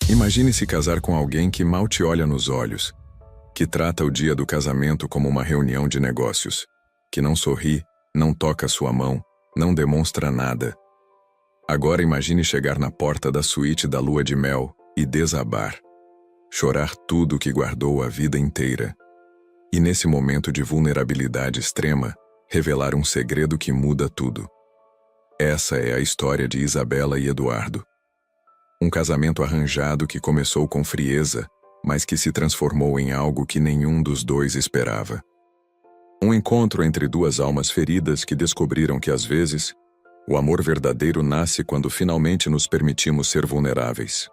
Imagine se casar com alguém que mal te olha nos olhos, que trata o dia do casamento como uma reunião de negócios, que não sorri, não toca sua mão, não demonstra nada. Agora imagine chegar na porta da suíte da lua de mel e desabar. Chorar tudo o que guardou a vida inteira. E nesse momento de vulnerabilidade extrema, revelar um segredo que muda tudo. Essa é a história de Isabela e Eduardo. Um casamento arranjado que começou com frieza, mas que se transformou em algo que nenhum dos dois esperava. Um encontro entre duas almas feridas que descobriram que, às vezes, o amor verdadeiro nasce quando finalmente nos permitimos ser vulneráveis.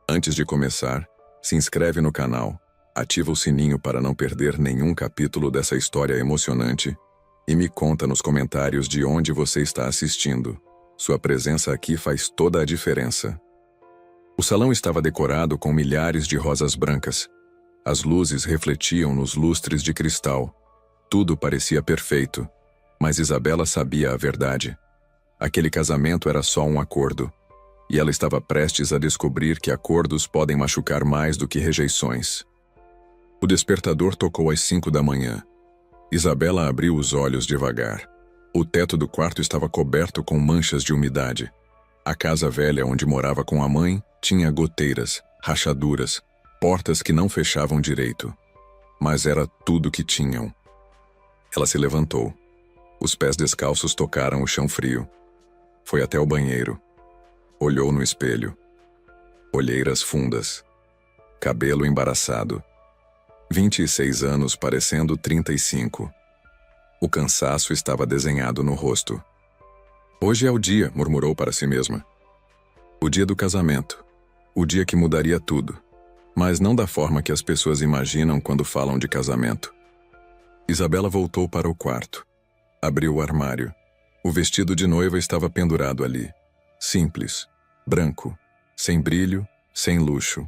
Antes de começar, se inscreve no canal, ativa o sininho para não perder nenhum capítulo dessa história emocionante e me conta nos comentários de onde você está assistindo. Sua presença aqui faz toda a diferença. O salão estava decorado com milhares de rosas brancas. As luzes refletiam nos lustres de cristal. Tudo parecia perfeito, mas Isabela sabia a verdade. Aquele casamento era só um acordo, e ela estava prestes a descobrir que acordos podem machucar mais do que rejeições. O despertador tocou às 5 da manhã. Isabela abriu os olhos devagar. O teto do quarto estava coberto com manchas de umidade. A casa velha onde morava com a mãe tinha goteiras, rachaduras, portas que não fechavam direito. Mas era tudo que tinham. Ela se levantou. Os pés descalços tocaram o chão frio. Foi até o banheiro. Olhou no espelho. Olheiras fundas. Cabelo embaraçado. 26 anos parecendo 35. O cansaço estava desenhado no rosto. Hoje é o dia, murmurou para si mesma. O dia do casamento. O dia que mudaria tudo. Mas não da forma que as pessoas imaginam quando falam de casamento. Isabela voltou para o quarto. Abriu o armário. O vestido de noiva estava pendurado ali. Simples, branco, sem brilho, sem luxo.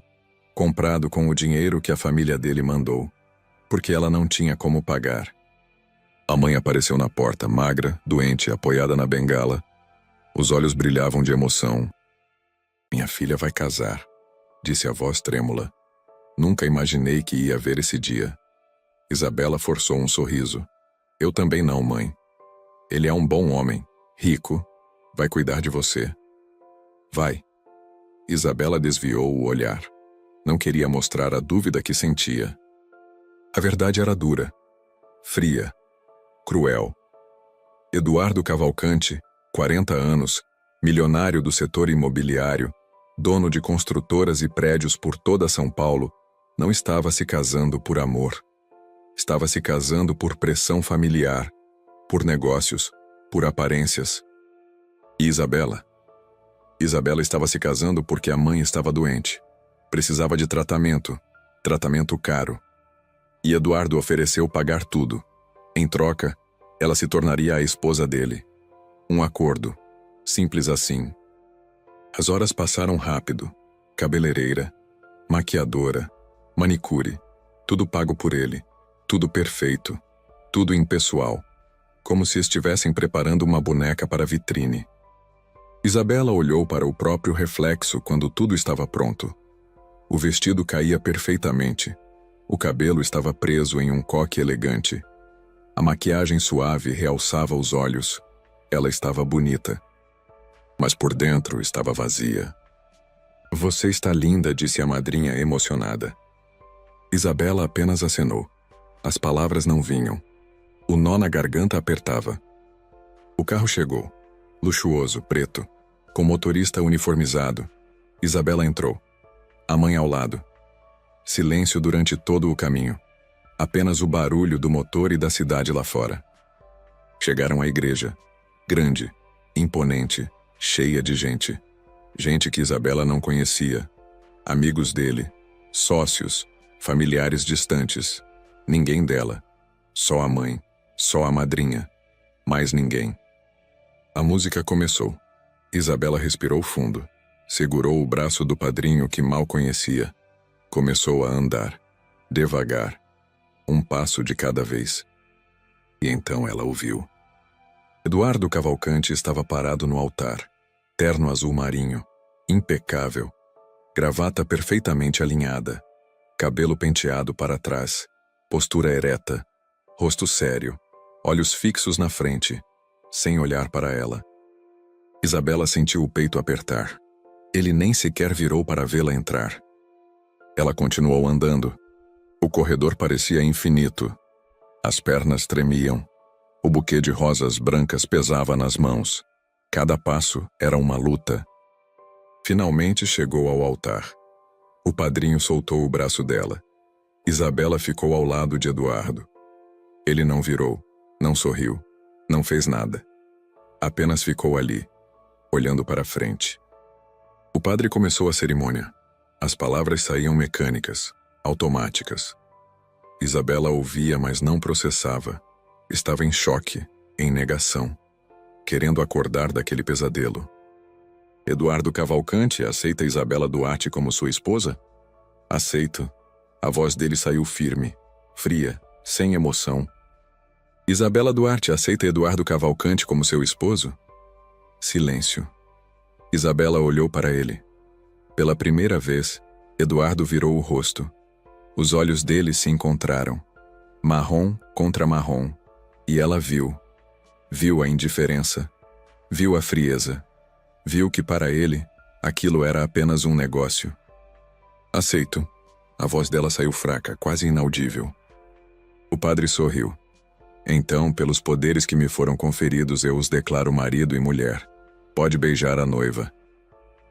Comprado com o dinheiro que a família dele mandou, porque ela não tinha como pagar. A mãe apareceu na porta, magra, doente, apoiada na bengala. Os olhos brilhavam de emoção. Minha filha vai casar, disse a voz trêmula. Nunca imaginei que ia ver esse dia. Isabela forçou um sorriso. Eu também não, mãe. Ele é um bom homem, rico, vai cuidar de você. Vai. Isabela desviou o olhar. Não queria mostrar a dúvida que sentia. A verdade era dura, fria, cruel. Eduardo Cavalcante, 40 anos, milionário do setor imobiliário, dono de construtoras e prédios por toda São Paulo, não estava se casando por amor. Estava se casando por pressão familiar, por negócios, por aparências. E Isabela? Isabela estava se casando porque a mãe estava doente. Precisava de tratamento caro. E Eduardo ofereceu pagar tudo. Em troca, ela se tornaria a esposa dele. Um acordo. Simples assim. As horas passaram rápido. Cabeleireira, maquiadora, manicure. Tudo pago por ele. Tudo perfeito. Tudo impessoal. Como se estivessem preparando uma boneca para a vitrine. Isabela olhou para o próprio reflexo quando tudo estava pronto. O vestido caía perfeitamente. O cabelo estava preso em um coque elegante. A maquiagem suave realçava os olhos. Ela estava bonita. Mas por dentro estava vazia. Você está linda, disse a madrinha emocionada. Isabela apenas acenou. As palavras não vinham. O nó na garganta apertava. O carro chegou. Luxuoso, preto, com motorista uniformizado. Isabela entrou. A mãe ao lado. Silêncio durante todo o caminho. Apenas o barulho do motor e da cidade lá fora. Chegaram à igreja. Grande, imponente, cheia de gente. Gente que Isabela não conhecia. Amigos dele. Sócios. Familiares distantes. Ninguém dela. Só a mãe. Só a madrinha. Mais ninguém. A música começou. Isabela respirou fundo. Segurou o braço do padrinho que mal conhecia. Começou a andar. Devagar. Um passo de cada vez. E então ela ouviu. Eduardo Cavalcante estava parado no altar. Terno azul marinho. Impecável. Gravata perfeitamente alinhada, cabelo penteado para trás, postura ereta, rosto sério, olhos fixos na frente, sem olhar para ela. Isabela sentiu o peito apertar. Ele nem sequer virou para vê-la entrar. Ela continuou andando. O corredor parecia infinito. As pernas tremiam. O buquê de rosas brancas pesava nas mãos. Cada passo era uma luta. Finalmente chegou ao altar. O padrinho soltou o braço dela. Isabela ficou ao lado de Eduardo. Ele não virou, não sorriu, não fez nada. Apenas ficou ali, olhando para frente. O padre começou a cerimônia. As palavras saíam mecânicas, automáticas. Isabela ouvia, mas não processava. Estava em choque, em negação, querendo acordar daquele pesadelo. Eduardo Cavalcante aceita Isabela Duarte como sua esposa? Aceito. A voz dele saiu firme, fria, sem emoção. Isabela Duarte aceita Eduardo Cavalcante como seu esposo? Silêncio. Isabela olhou para ele. Pela primeira vez, Eduardo virou o rosto. Os olhos dele se encontraram. Marrom contra marrom. E ela viu. Viu a indiferença. Viu a frieza. Viu que para ele, aquilo era apenas um negócio. Aceito. A voz dela saiu fraca, quase inaudível. O padre sorriu. Então, pelos poderes que me foram conferidos, eu os declaro marido e mulher. Pode beijar a noiva.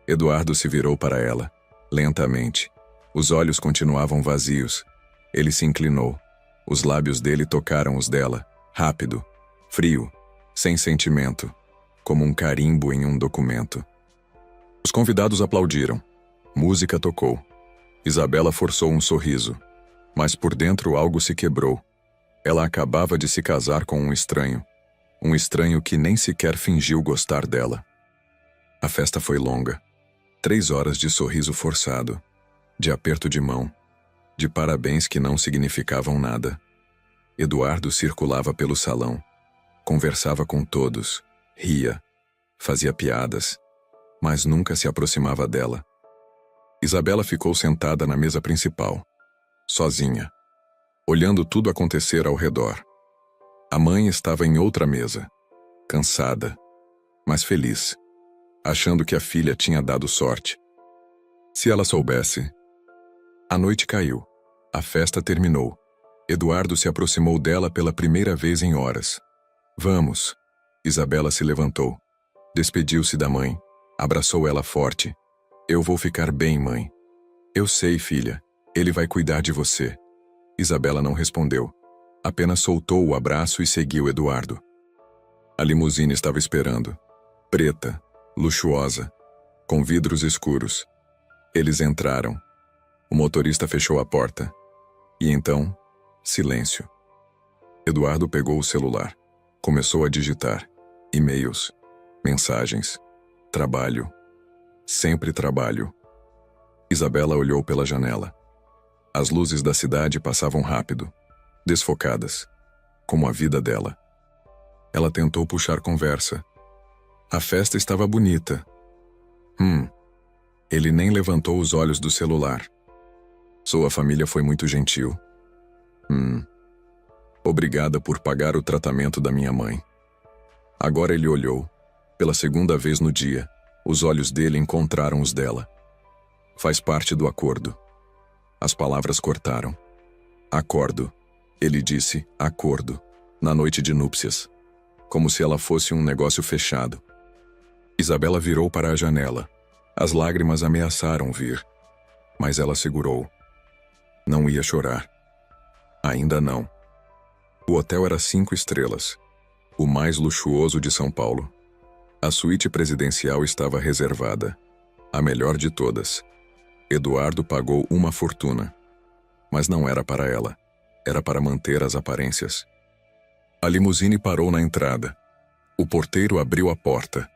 Eduardo se virou para ela, lentamente. Os olhos continuavam vazios. Ele se inclinou. Os lábios dele tocaram os dela, rápido, frio, sem sentimento, como um carimbo em um documento. Os convidados aplaudiram. Música tocou. Isabela forçou um sorriso, mas por dentro algo se quebrou. Ela acabava de se casar com um estranho que nem sequer fingiu gostar dela. A festa foi longa. 3 horas de sorriso forçado, de aperto de mão, de parabéns que não significavam nada. Eduardo circulava pelo salão, conversava com todos, ria, fazia piadas, mas nunca se aproximava dela. Isabela ficou sentada na mesa principal, sozinha, olhando tudo acontecer ao redor. A mãe estava em outra mesa, cansada, mas feliz, achando que a filha tinha dado sorte. Se ela soubesse. A noite caiu. A festa terminou. Eduardo se aproximou dela pela primeira vez em horas. Vamos. Isabela se levantou. Despediu-se da mãe. Abraçou ela forte. Eu vou ficar bem, mãe. Eu sei, filha. Ele vai cuidar de você. Isabela não respondeu. Apenas soltou o abraço e seguiu Eduardo. A limusine estava esperando. Preta, luxuosa, com vidros escuros. Eles entraram. O motorista fechou a porta. E então, silêncio. Eduardo pegou o celular. Começou a digitar. E-mails, mensagens, trabalho. Sempre trabalho. Isabela olhou pela janela. As luzes da cidade passavam rápido, desfocadas, como a vida dela. Ela tentou puxar conversa. A festa estava bonita. Ele nem levantou os olhos do celular. Sua família foi muito gentil. Obrigada por pagar o tratamento da minha mãe. Agora ele olhou, pela segunda vez no dia. Os olhos dele encontraram os dela. Faz parte do acordo. As palavras cortaram. Acordo. Ele disse acordo, na noite de núpcias. Como se ela fosse um negócio fechado. Isabela virou para a janela. As lágrimas ameaçaram vir. Mas ela segurou. Não ia chorar. Ainda não. O hotel era 5 estrelas. O mais luxuoso de São Paulo. A suíte presidencial estava reservada. A melhor de todas. Eduardo pagou uma fortuna. Mas não era para ela. Era para manter as aparências. A limusine parou na entrada. O porteiro abriu a porta.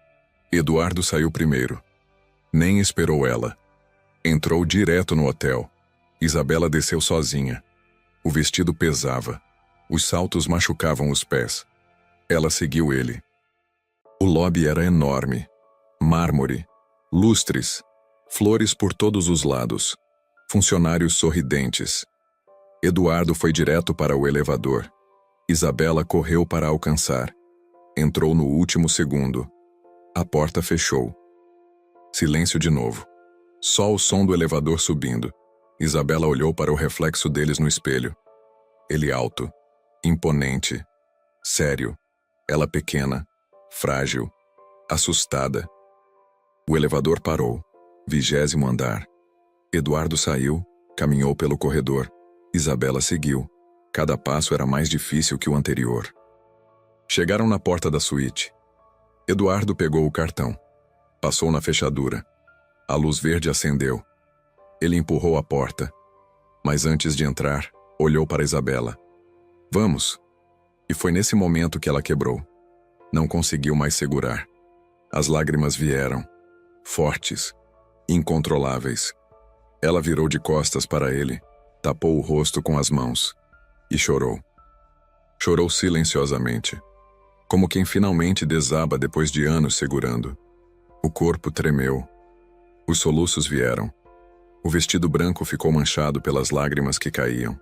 Eduardo saiu primeiro. Nem esperou ela. Entrou direto no hotel. Isabela desceu sozinha. O vestido pesava. Os saltos machucavam os pés. Ela seguiu ele. O lobby era enorme. Mármore. Lustres. Flores por todos os lados. Funcionários sorridentes. Eduardo foi direto para o elevador. Isabela correu para alcançar. Entrou no último segundo. A porta fechou. Silêncio de novo. Só o som do elevador subindo. Isabela olhou para o reflexo deles no espelho. Ele alto, imponente, sério. Ela pequena, frágil, assustada. O elevador parou. 20º andar. Eduardo saiu, caminhou pelo corredor. Isabela seguiu. Cada passo era mais difícil que o anterior. Chegaram na porta da suíte. Eduardo pegou o cartão. Passou na fechadura. A luz verde acendeu. Ele empurrou a porta. Mas antes de entrar, olhou para Isabela. Vamos. E foi nesse momento que ela quebrou. Não conseguiu mais segurar. As lágrimas vieram. Fortes. Incontroláveis. Ela virou de costas para ele, tapou o rosto com as mãos e chorou. Chorou silenciosamente, como quem finalmente desaba depois de anos segurando. O corpo tremeu. Os soluços vieram. O vestido branco ficou manchado pelas lágrimas que caíam.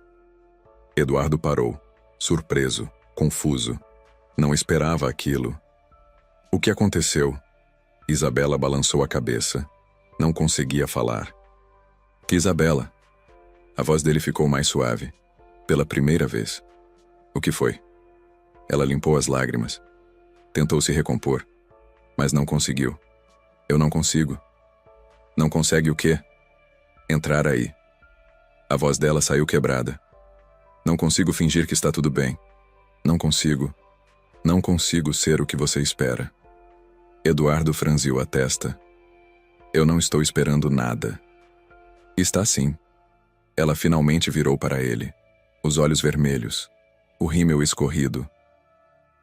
Eduardo parou, surpreso, confuso. Não esperava aquilo. O que aconteceu? Isabela balançou a cabeça. Não conseguia falar. Que Isabela? A voz dele ficou mais suave. Pela primeira vez. O que foi? Ela limpou as lágrimas. Tentou se recompor. Mas não conseguiu. Eu não consigo. Não consegue o quê? Entrar aí. A voz dela saiu quebrada. Não consigo fingir que está tudo bem. Não consigo. Não consigo ser o que você espera. Eduardo franziu a testa. Eu não estou esperando nada. Está sim. Ela finalmente virou para ele. Os olhos vermelhos. O rímel escorrido.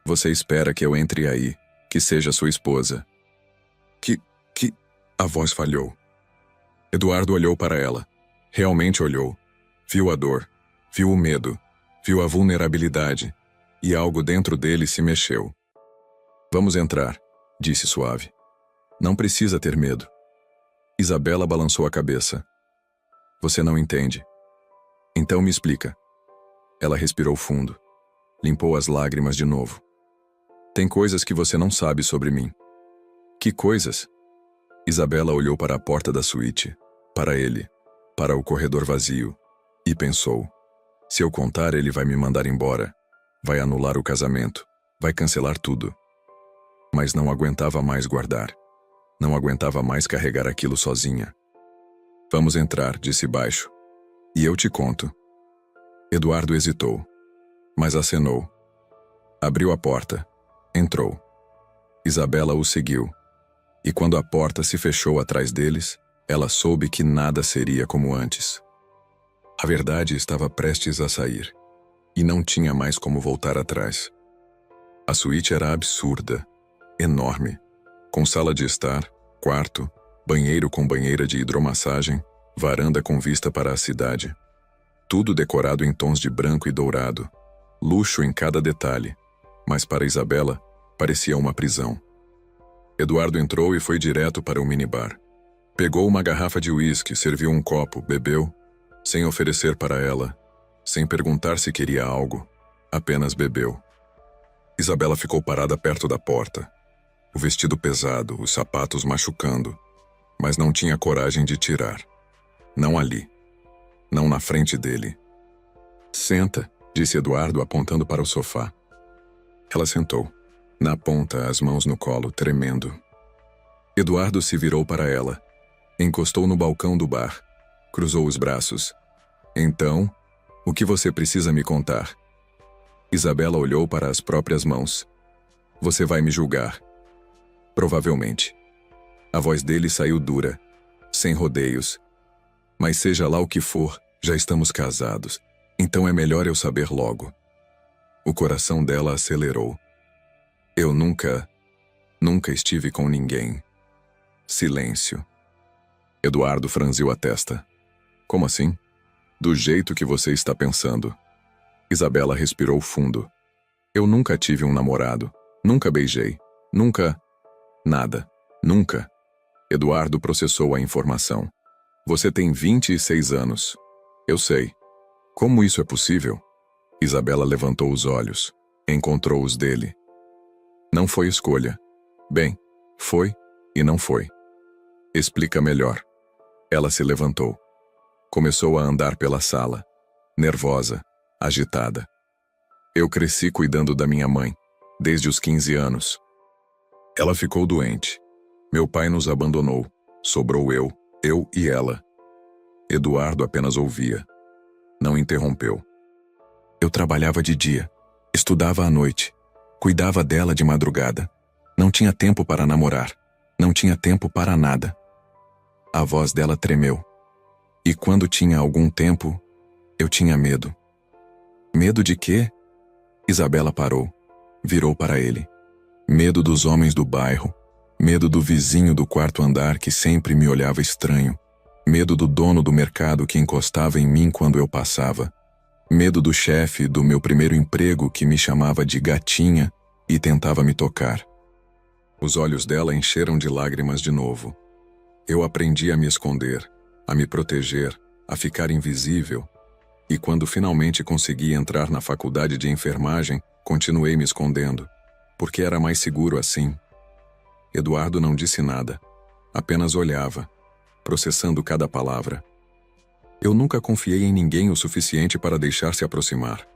Você espera que eu entre aí, que seja sua esposa. Que... A voz falhou. Eduardo olhou para ela. Realmente olhou. Viu a dor. Viu o medo. Viu a vulnerabilidade. E algo dentro dele se mexeu. Vamos entrar, disse suave. Não precisa ter medo. Isabela balançou a cabeça. Você não entende. Então me explica. Ela respirou fundo. Limpou as lágrimas de novo. Tem coisas que você não sabe sobre mim. Que coisas? Isabela olhou para a porta da suíte, para ele, para o corredor vazio, e pensou: se eu contar, ele vai me mandar embora, vai anular o casamento, vai cancelar tudo. Mas não aguentava mais guardar. Não aguentava mais carregar aquilo sozinha. Vamos entrar, disse baixo. E eu te conto. Eduardo hesitou, mas acenou. Abriu a porta. Entrou. Isabela o seguiu. E quando a porta se fechou atrás deles, ela soube que nada seria como antes. A verdade estava prestes a sair. E não tinha mais como voltar atrás. A suíte era absurda, enorme, com sala de estar, quarto, banheiro com banheira de hidromassagem, varanda com vista para a cidade. Tudo decorado em tons de branco e dourado, luxo em cada detalhe, mas para Isabela parecia uma prisão. Eduardo entrou e foi direto para o minibar. Pegou uma garrafa de uísque, serviu um copo, bebeu, sem oferecer para ela, sem perguntar se queria algo, apenas bebeu. Isabela ficou parada perto da porta, o vestido pesado, os sapatos machucando, mas não tinha coragem de tirar. Não ali. Não na frente dele. Senta, disse Eduardo apontando para o sofá. Ela sentou, na ponta, as mãos no colo, tremendo. Eduardo se virou para ela, encostou no balcão do bar, cruzou os braços. Então, o que você precisa me contar? Isabela olhou para as próprias mãos. Você vai me julgar. Provavelmente. A voz dele saiu dura, sem rodeios. Mas seja lá o que for, já estamos casados, então é melhor eu saber logo. O coração dela acelerou. Eu nunca estive com ninguém. Silêncio. Eduardo franziu a testa. Como assim? Do jeito que você está pensando. Isabela respirou fundo. Eu nunca tive um namorado. Nunca beijei. Nunca. Nada. Nunca. Eduardo processou a informação. Você tem 26 anos. Eu sei. Como isso é possível? Isabela levantou os olhos. Encontrou os dele. Não foi escolha. Bem, foi e não foi. Explica melhor. Ela se levantou. Começou a andar pela sala, nervosa, agitada. Eu cresci cuidando da minha mãe, desde os 15 anos. Ela ficou doente. Meu pai nos abandonou. Sobrou eu e ela. Eduardo apenas ouvia. Não interrompeu. Eu trabalhava de dia, estudava à noite, cuidava dela de madrugada. Não tinha tempo para namorar, não tinha tempo para nada. A voz dela tremeu. E quando tinha algum tempo, eu tinha medo. Medo de quê? Isabela parou, virou para ele. Medo dos homens do bairro, medo do vizinho do quarto andar que sempre me olhava estranho, medo do dono do mercado que encostava em mim quando eu passava, medo do chefe do meu primeiro emprego que me chamava de gatinha e tentava me tocar. Os olhos dela encheram de lágrimas de novo. Eu aprendi a me esconder, a me proteger, a ficar invisível. E quando finalmente consegui entrar na faculdade de enfermagem, continuei me escondendo, porque era mais seguro assim. Eduardo não disse nada, apenas olhava, processando cada palavra. Eu nunca confiei em ninguém o suficiente para deixar-se aproximar.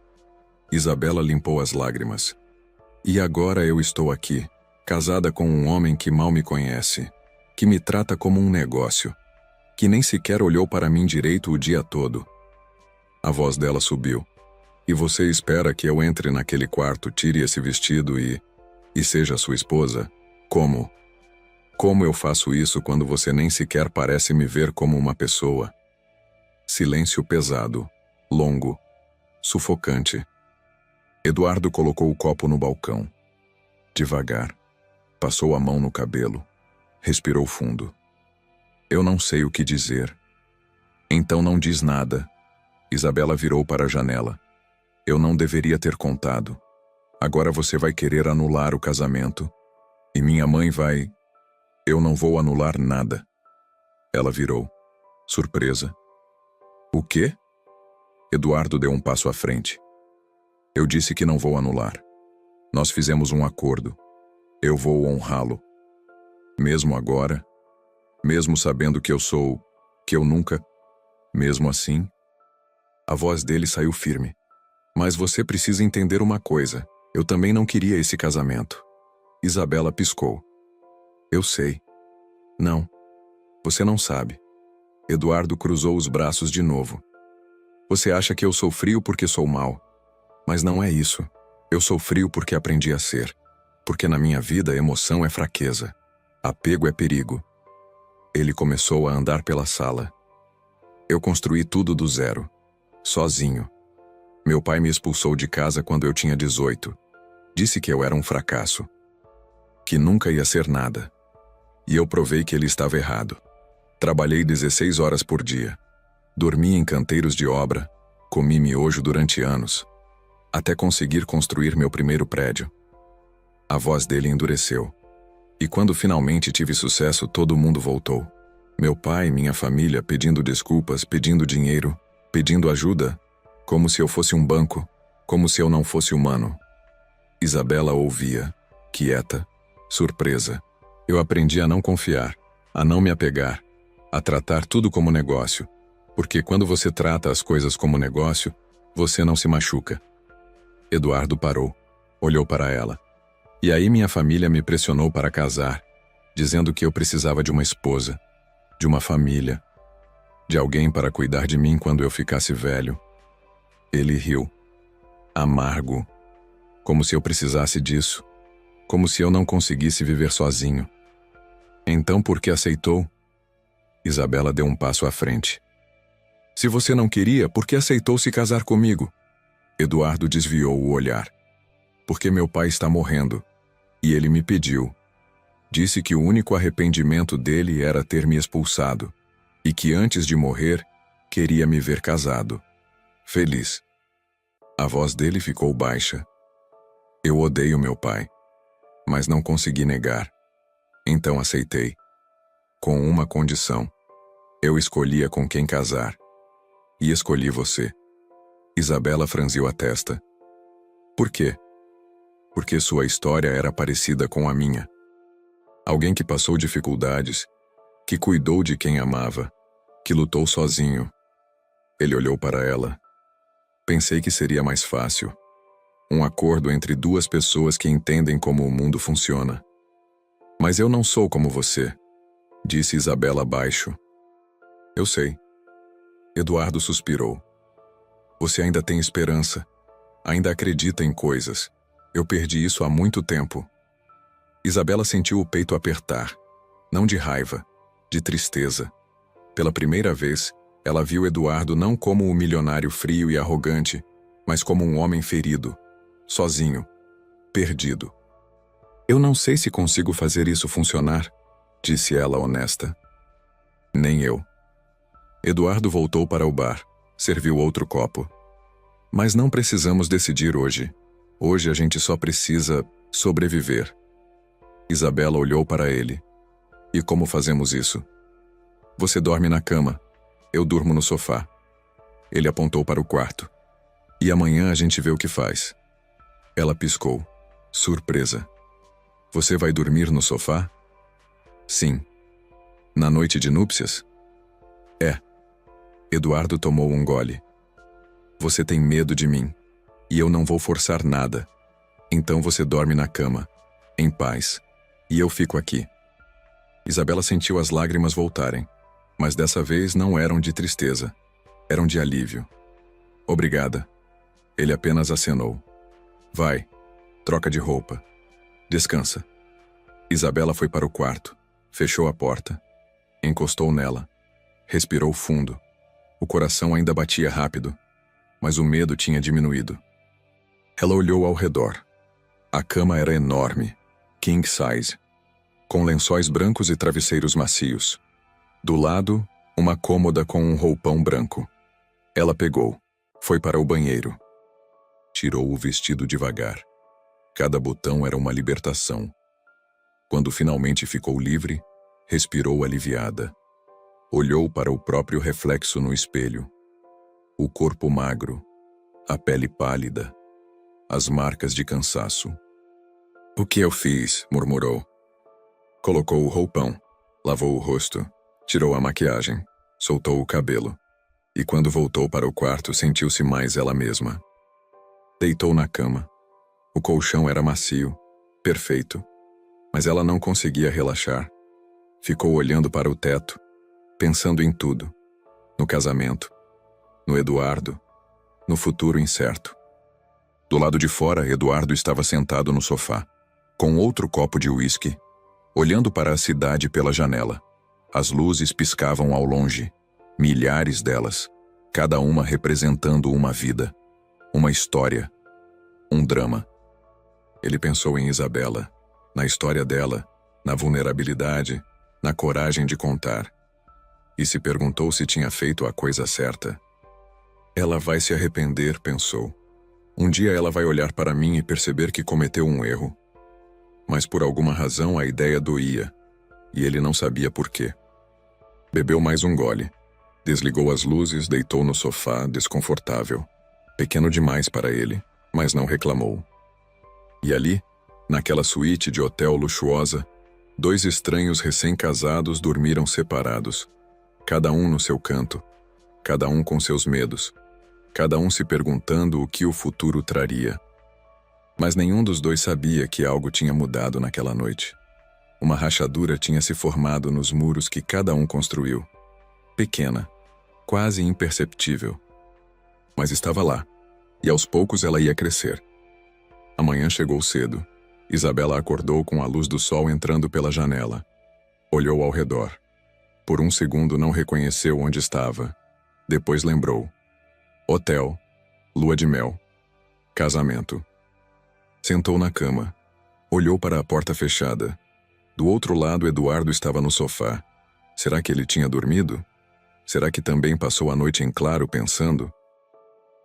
Isabela limpou as lágrimas. E agora eu estou aqui, casada com um homem que mal me conhece, que me trata como um negócio, que nem sequer olhou para mim direito o dia todo. A voz dela subiu. E você espera que eu entre naquele quarto, tire esse vestido e seja sua esposa? Como? Como eu faço isso quando você nem sequer parece me ver como uma pessoa? Silêncio pesado, longo, sufocante. Eduardo colocou o copo no balcão. Devagar, passou a mão no cabelo, respirou fundo. Eu não sei o que dizer. Então não diz nada. Isabela virou para a janela. Eu não deveria ter contado. Agora você vai querer anular o casamento. E minha mãe vai... Eu não vou anular nada. Ela virou, surpresa. O quê? Eduardo deu um passo à frente. Eu disse que não vou anular. Nós fizemos um acordo. Eu vou honrá-lo. Mesmo agora, mesmo sabendo que eu nunca, mesmo assim, a voz dele saiu firme. Mas você precisa entender uma coisa. Eu também não queria esse casamento. Isabela piscou. Eu sei. Não. Você não sabe. Eduardo cruzou os braços de novo. Você acha que eu sou frio porque sou mau. Mas não é isso. Eu sou frio porque aprendi a ser. Porque na minha vida emoção é fraqueza. Apego é perigo. Ele começou a andar pela sala. Eu construí tudo do zero. Sozinho. Meu pai me expulsou de casa quando eu tinha 18. Disse que eu era um fracasso. Que nunca ia ser nada. E eu provei que ele estava errado. Trabalhei 16 horas por dia. Dormi em canteiros de obra. Comi miojo durante anos. Até conseguir construir meu primeiro prédio. A voz dele endureceu. E quando finalmente tive sucesso, todo mundo voltou. Meu pai e minha família pedindo desculpas, pedindo dinheiro, pedindo ajuda, como se eu fosse um banco, como se eu não fosse humano. Isabela ouvia, quieta, surpresa. Eu aprendi a não confiar, a não me apegar, a tratar tudo como negócio, porque quando você trata as coisas como negócio, você não se machuca. Eduardo parou, olhou para ela. E aí minha família me pressionou para casar, dizendo que eu precisava de uma esposa, de uma família, de alguém para cuidar de mim quando eu ficasse velho. Ele riu, amargo, como se eu precisasse disso, como se eu não conseguisse viver sozinho. Então por que aceitou? Isabela deu um passo à frente. Se você não queria, por que aceitou se casar comigo? Eduardo desviou o olhar. Porque meu pai está morrendo. E ele me pediu. Disse que o único arrependimento dele era ter me expulsado. E que antes de morrer, queria me ver casado. Feliz. A voz dele ficou baixa. Eu odeio meu pai. Mas não consegui negar. Então aceitei. com uma condição. Eu escolhia com quem casar. E escolhi você. Isabela franziu a testa. Por quê? Porque sua história era parecida com a minha. Alguém que passou dificuldades, que cuidou de quem amava, que lutou sozinho. Ele olhou para ela. Pensei que seria mais fácil. Um acordo entre duas pessoas que entendem como o mundo funciona. Mas eu não sou como você, disse Isabela baixo. Eu sei. Eduardo suspirou. Você ainda tem esperança. Ainda acredita em coisas. Eu perdi isso há muito tempo. Isabela sentiu o peito apertar. Não de raiva, de tristeza. Pela primeira vez, ela viu Eduardo não como um milionário frio e arrogante, mas como um homem ferido, sozinho, perdido. Eu não sei se consigo fazer isso funcionar, disse ela honesta. Nem eu. Eduardo voltou para o bar, serviu outro copo. Mas não precisamos decidir hoje. Hoje a gente só precisa sobreviver. Isabela olhou para ele. E como fazemos isso? Você dorme na cama. Eu durmo no sofá. Ele apontou para o quarto. E amanhã a gente vê o que faz. Ela piscou, surpresa. Você vai dormir no sofá? Sim. Na noite de núpcias? É. Eduardo tomou um gole. Você tem medo de mim. E eu não vou forçar nada. Então você dorme na cama, em paz. E eu fico aqui. Isabela sentiu as lágrimas voltarem. Mas dessa vez não eram de tristeza. Eram de alívio. Obrigada. Ele apenas acenou. Vai. Troca de roupa. Descansa. Isabela foi para o quarto. Fechou a porta. Encostou nela. Respirou fundo. O coração ainda batia rápido, mas o medo tinha diminuído. Ela olhou ao redor. A cama era enorme, king size, com lençóis brancos e travesseiros macios. Do lado, uma cômoda com um roupão branco. Ela pegou. Foi para o banheiro. Tirou o vestido devagar. Cada botão era uma libertação. Quando finalmente ficou livre, respirou aliviada. Olhou para o próprio reflexo no espelho. O corpo magro, a pele pálida, as marcas de cansaço. O que eu fiz? Murmurou. Colocou o roupão, lavou o rosto, tirou a maquiagem, soltou o cabelo. E quando voltou para o quarto, sentiu-se mais ela mesma. Deitou na cama. O colchão era macio, perfeito, mas ela não conseguia relaxar. Ficou olhando para o teto, pensando em tudo. No casamento, no Eduardo, no futuro incerto. Do lado de fora, Eduardo estava sentado no sofá, com outro copo de uísque, olhando para a cidade pela janela. As luzes piscavam ao longe, milhares delas, cada uma representando uma vida, uma história, um drama. Ele pensou em Isabela, na história dela, na vulnerabilidade, na coragem de contar. E se perguntou se tinha feito a coisa certa. Ela vai se arrepender, pensou. Um dia ela vai olhar para mim e perceber que cometeu um erro. Mas por alguma razão a ideia doía, e ele não sabia por quê. Bebeu mais um gole. Desligou as luzes, deitou no sofá, desconfortável. Pequeno demais para ele, mas não reclamou. E ali, naquela suíte de hotel luxuosa, dois estranhos recém-casados dormiram separados. Cada um no seu canto, cada um com seus medos, cada um se perguntando o que o futuro traria. Mas nenhum dos dois sabia que algo tinha mudado naquela noite. Uma rachadura tinha se formado nos muros que cada um construiu. Pequena, quase imperceptível. Mas estava lá, e aos poucos ela ia crescer. A manhã chegou cedo. Isabela acordou com a luz do sol entrando pela janela. Olhou ao redor. Por um segundo não reconheceu onde estava. Depois lembrou. Hotel, lua de mel, casamento. Sentou na cama. Olhou para a porta fechada. Do outro lado, Eduardo estava no sofá. Será que ele tinha dormido? Será que também passou a noite em claro pensando?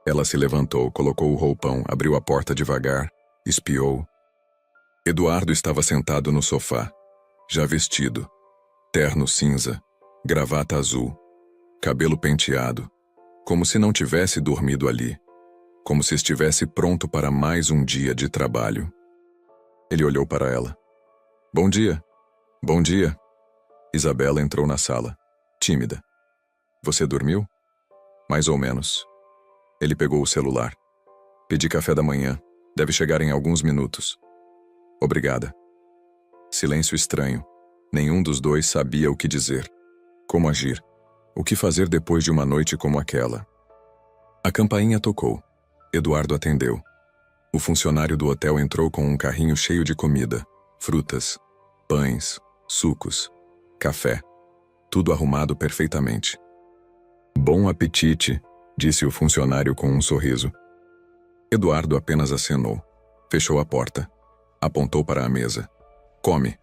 Ela se levantou, colocou o roupão, abriu a porta devagar, espiou. Eduardo estava sentado no sofá, já vestido. Terno cinza, gravata azul, cabelo penteado, como se não tivesse dormido ali, como se estivesse pronto para mais um dia de trabalho. Ele olhou para ela. Bom dia. Bom dia. Isabela entrou na sala, tímida. Você dormiu? Mais ou menos. Ele pegou o celular. Pedi café da manhã. Deve chegar em alguns minutos. Obrigada. Silêncio estranho. Nenhum dos dois sabia o que dizer. Como agir? O que fazer depois de uma noite como aquela? A campainha tocou. Eduardo atendeu. O funcionário do hotel entrou com um carrinho cheio de comida, frutas, pães, sucos, café. Tudo arrumado perfeitamente. Bom apetite, disse o funcionário com um sorriso. Eduardo apenas acenou. Fechou a porta. Apontou para a mesa. Come.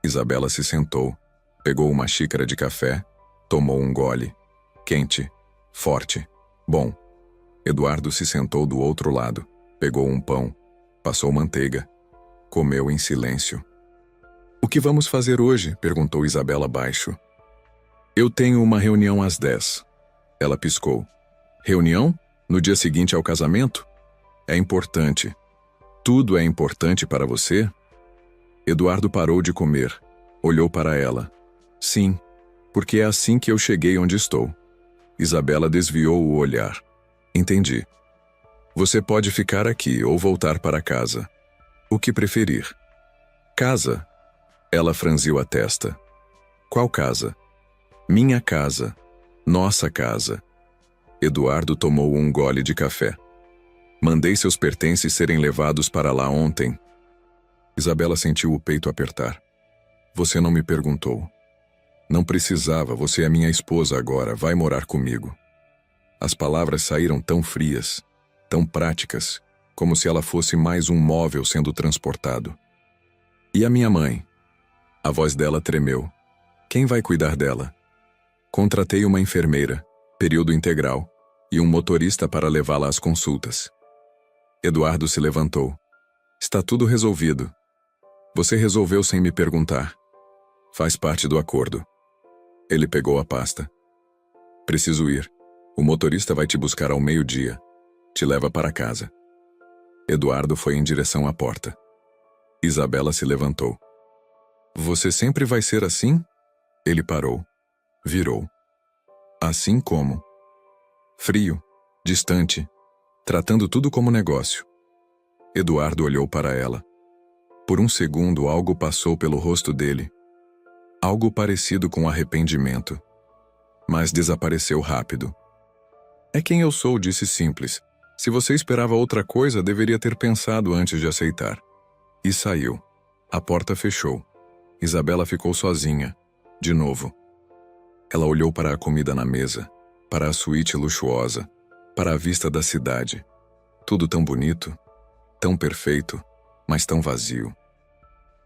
Isabela se sentou. Pegou uma xícara de café. Tomou um gole. Quente. Forte. Bom. Eduardo se sentou do outro lado. Pegou um pão. Passou manteiga. Comeu em silêncio. O que vamos fazer hoje? Perguntou Isabela baixo. Eu tenho uma reunião às 10. Ela piscou. Reunião? No dia seguinte ao casamento? É importante. Tudo é importante para você? Eduardo parou de comer. Olhou para ela. Sim, porque é assim que eu cheguei onde estou. Isabela desviou o olhar. Entendi. Você pode ficar aqui ou voltar para casa. O que preferir? Casa? Ela franziu a testa. Qual casa? Minha casa. Nossa casa. Eduardo tomou um gole de café. Mandei seus pertences serem levados para lá ontem. Isabela sentiu o peito apertar. Você não me perguntou. Não precisava, você é minha esposa agora, vai morar comigo. As palavras saíram tão frias, tão práticas, como se ela fosse mais um móvel sendo transportado. E a minha mãe? A voz dela tremeu. Quem vai cuidar dela? Contratei uma enfermeira, período integral, e um motorista para levá-la às consultas. Eduardo se levantou. Está tudo resolvido. Você resolveu sem me perguntar. Faz parte do acordo. Ele pegou a pasta. Preciso ir. O motorista vai te buscar ao meio-dia. Te leva para casa. Eduardo foi em direção à porta. Isabela se levantou. Você sempre vai ser assim? Ele parou. Virou. Assim como? Frio, distante, tratando tudo como negócio. Eduardo olhou para ela. Por um segundo algo passou pelo rosto dele. Algo parecido com arrependimento. Mas desapareceu rápido. É quem eu sou, disse simples. Se você esperava outra coisa, deveria ter pensado antes de aceitar. E saiu. A porta fechou. Isabela ficou sozinha. De novo. Ela olhou para a comida na mesa, para a suíte luxuosa, para a vista da cidade. Tudo tão bonito, tão perfeito, mas tão vazio.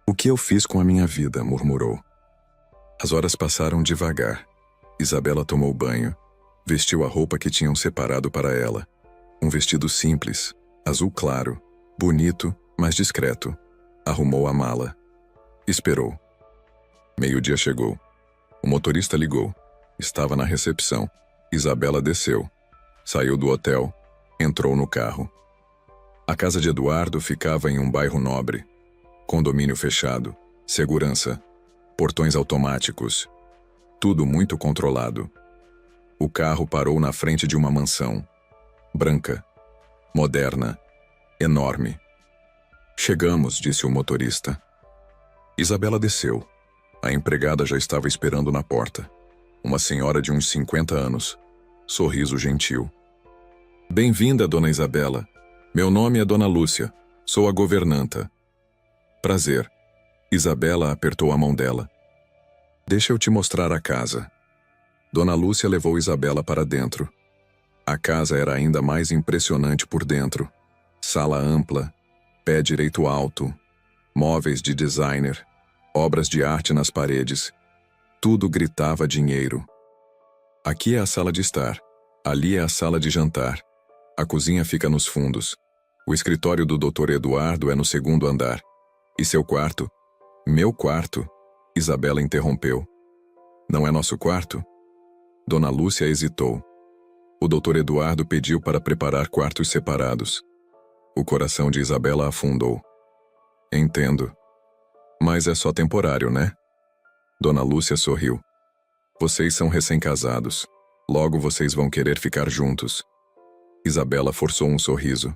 O que eu fiz com a minha vida? Murmurou. As horas passaram devagar. Isabela tomou banho, vestiu a roupa que tinham separado para ela. Um vestido simples, azul claro, bonito, mas discreto. Arrumou a mala. Esperou. Meio-dia chegou. O motorista ligou. Estava na recepção. Isabela desceu. Saiu do hotel. Entrou no carro. A casa de Eduardo ficava em um bairro nobre. Condomínio fechado. Segurança. Portões automáticos. Tudo muito controlado. O carro parou na frente de uma mansão. Branca. Moderna. Enorme. Chegamos, disse o motorista. Isabela desceu. A empregada já estava esperando na porta. Uma senhora de uns 50 anos. Sorriso gentil. Bem-vinda, dona Isabela. Meu nome é dona Lúcia. Sou a governanta. Prazer. Isabela apertou a mão dela. Deixa eu te mostrar a casa. Dona Lúcia levou Isabela para dentro. A casa era ainda mais impressionante por dentro. Sala ampla, pé direito alto, móveis de designer, obras de arte nas paredes. Tudo gritava dinheiro. Aqui é a sala de estar. Ali é a sala de jantar. A cozinha fica nos fundos. O escritório do Dr. Eduardo é no segundo andar. E seu quarto? Meu quarto? Isabela interrompeu. Não é nosso quarto? Dona Lúcia hesitou. O doutor Eduardo pediu para preparar quartos separados. O coração de Isabela afundou. Entendo. Mas é só temporário, né? Dona Lúcia sorriu. Vocês são recém-casados. Logo vocês vão querer ficar juntos. Isabela forçou um sorriso.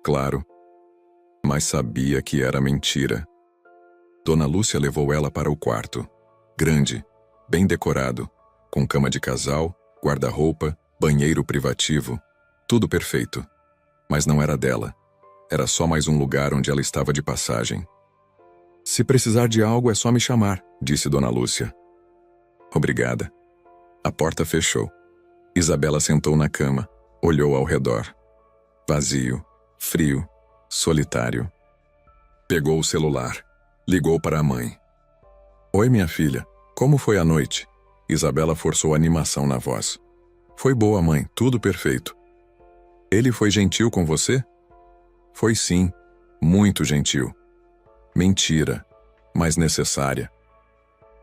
Claro. Mas sabia que era mentira. Dona Lúcia levou ela para o quarto. Grande, bem decorado, com cama de casal, guarda-roupa, banheiro privativo, tudo perfeito. Mas não era dela. Era só mais um lugar onde ela estava de passagem. Se precisar de algo é só me chamar, disse Dona Lúcia. Obrigada. A porta fechou. Isabela sentou na cama, olhou ao redor. Vazio, frio, solitário. Pegou o celular. Ligou para a mãe. Oi, minha filha. Como foi a noite? Isabela forçou animação na voz. Foi boa, mãe. Tudo perfeito. Ele foi gentil com você? Foi sim. Muito gentil. Mentira, mas necessária.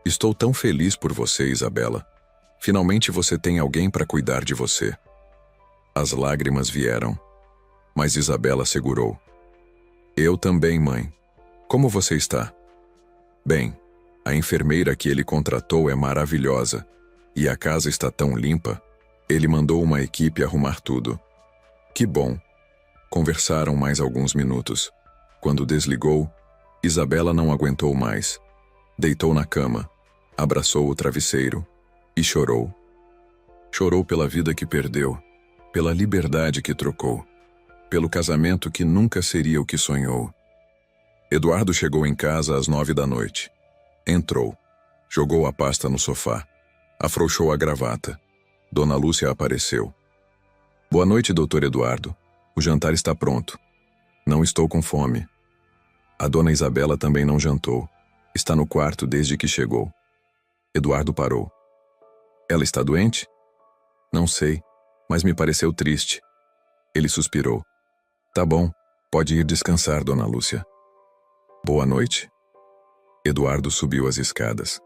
Estou tão feliz por você, Isabela. Finalmente você tem alguém para cuidar de você. As lágrimas vieram, mas Isabela segurou. Eu também, mãe. Como você está? Bem, a enfermeira que ele contratou é maravilhosa, e a casa está tão limpa, ele mandou uma equipe arrumar tudo. Que bom. Conversaram mais alguns minutos. Quando desligou, Isabela não aguentou mais. Deitou na cama, abraçou o travesseiro e chorou. Chorou pela vida que perdeu, pela liberdade que trocou, pelo casamento que nunca seria o que sonhou. Eduardo chegou em casa às 9 da noite. Entrou, jogou a pasta no sofá, afrouxou a gravata. Dona Lúcia apareceu. Boa noite, doutor Eduardo. O jantar está pronto. Não estou com fome. A dona Isabela também não jantou. Está no quarto desde que chegou. Eduardo parou. Ela está doente? Não sei, mas me pareceu triste. Ele suspirou. Tá bom, pode ir descansar, dona Lúcia. Boa noite. Eduardo subiu as escadas.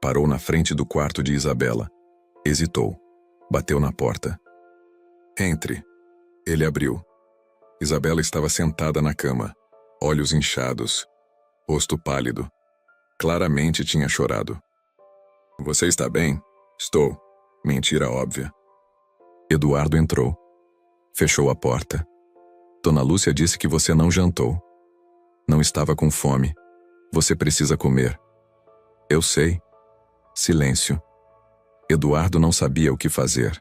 Parou na frente do quarto de Isabela. Hesitou. Bateu na porta. Entre. Ele abriu. Isabela estava sentada na cama, olhos inchados, rosto pálido. Claramente tinha chorado. Você está bem? Estou. Mentira óbvia. Eduardo entrou. Fechou a porta. Dona Lúcia disse que você não jantou. Não estava com fome. Você precisa comer. Eu sei. Silêncio. Eduardo não sabia o que fazer.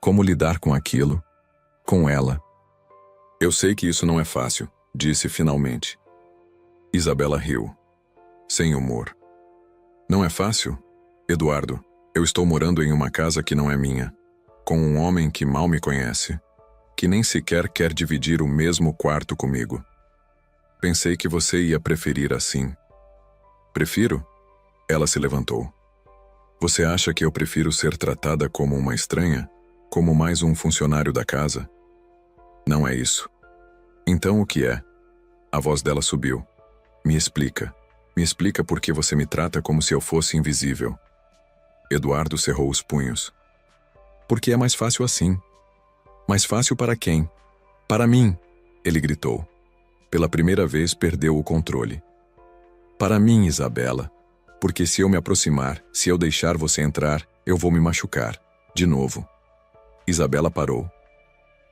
Como lidar com aquilo? Com ela. Eu sei que isso não é fácil, disse finalmente. Isabela riu. Sem humor. Não é fácil? Eduardo, eu estou morando em uma casa que não é minha, com um homem que mal me conhece, que nem sequer quer dividir o mesmo quarto comigo. Pensei que você ia preferir assim. Prefiro? Ela se levantou. Você acha que eu prefiro ser tratada como uma estranha? Como mais um funcionário da casa? Não é isso. Então o que é? A voz dela subiu. Me explica. Me explica por que você me trata como se eu fosse invisível. Eduardo cerrou os punhos. Porque é mais fácil assim. Mais fácil para quem? Para mim, ele gritou. Pela primeira vez perdeu o controle. Para mim, Isabela. Porque se eu me aproximar, se eu deixar você entrar, eu vou me machucar. De novo. Isabela parou.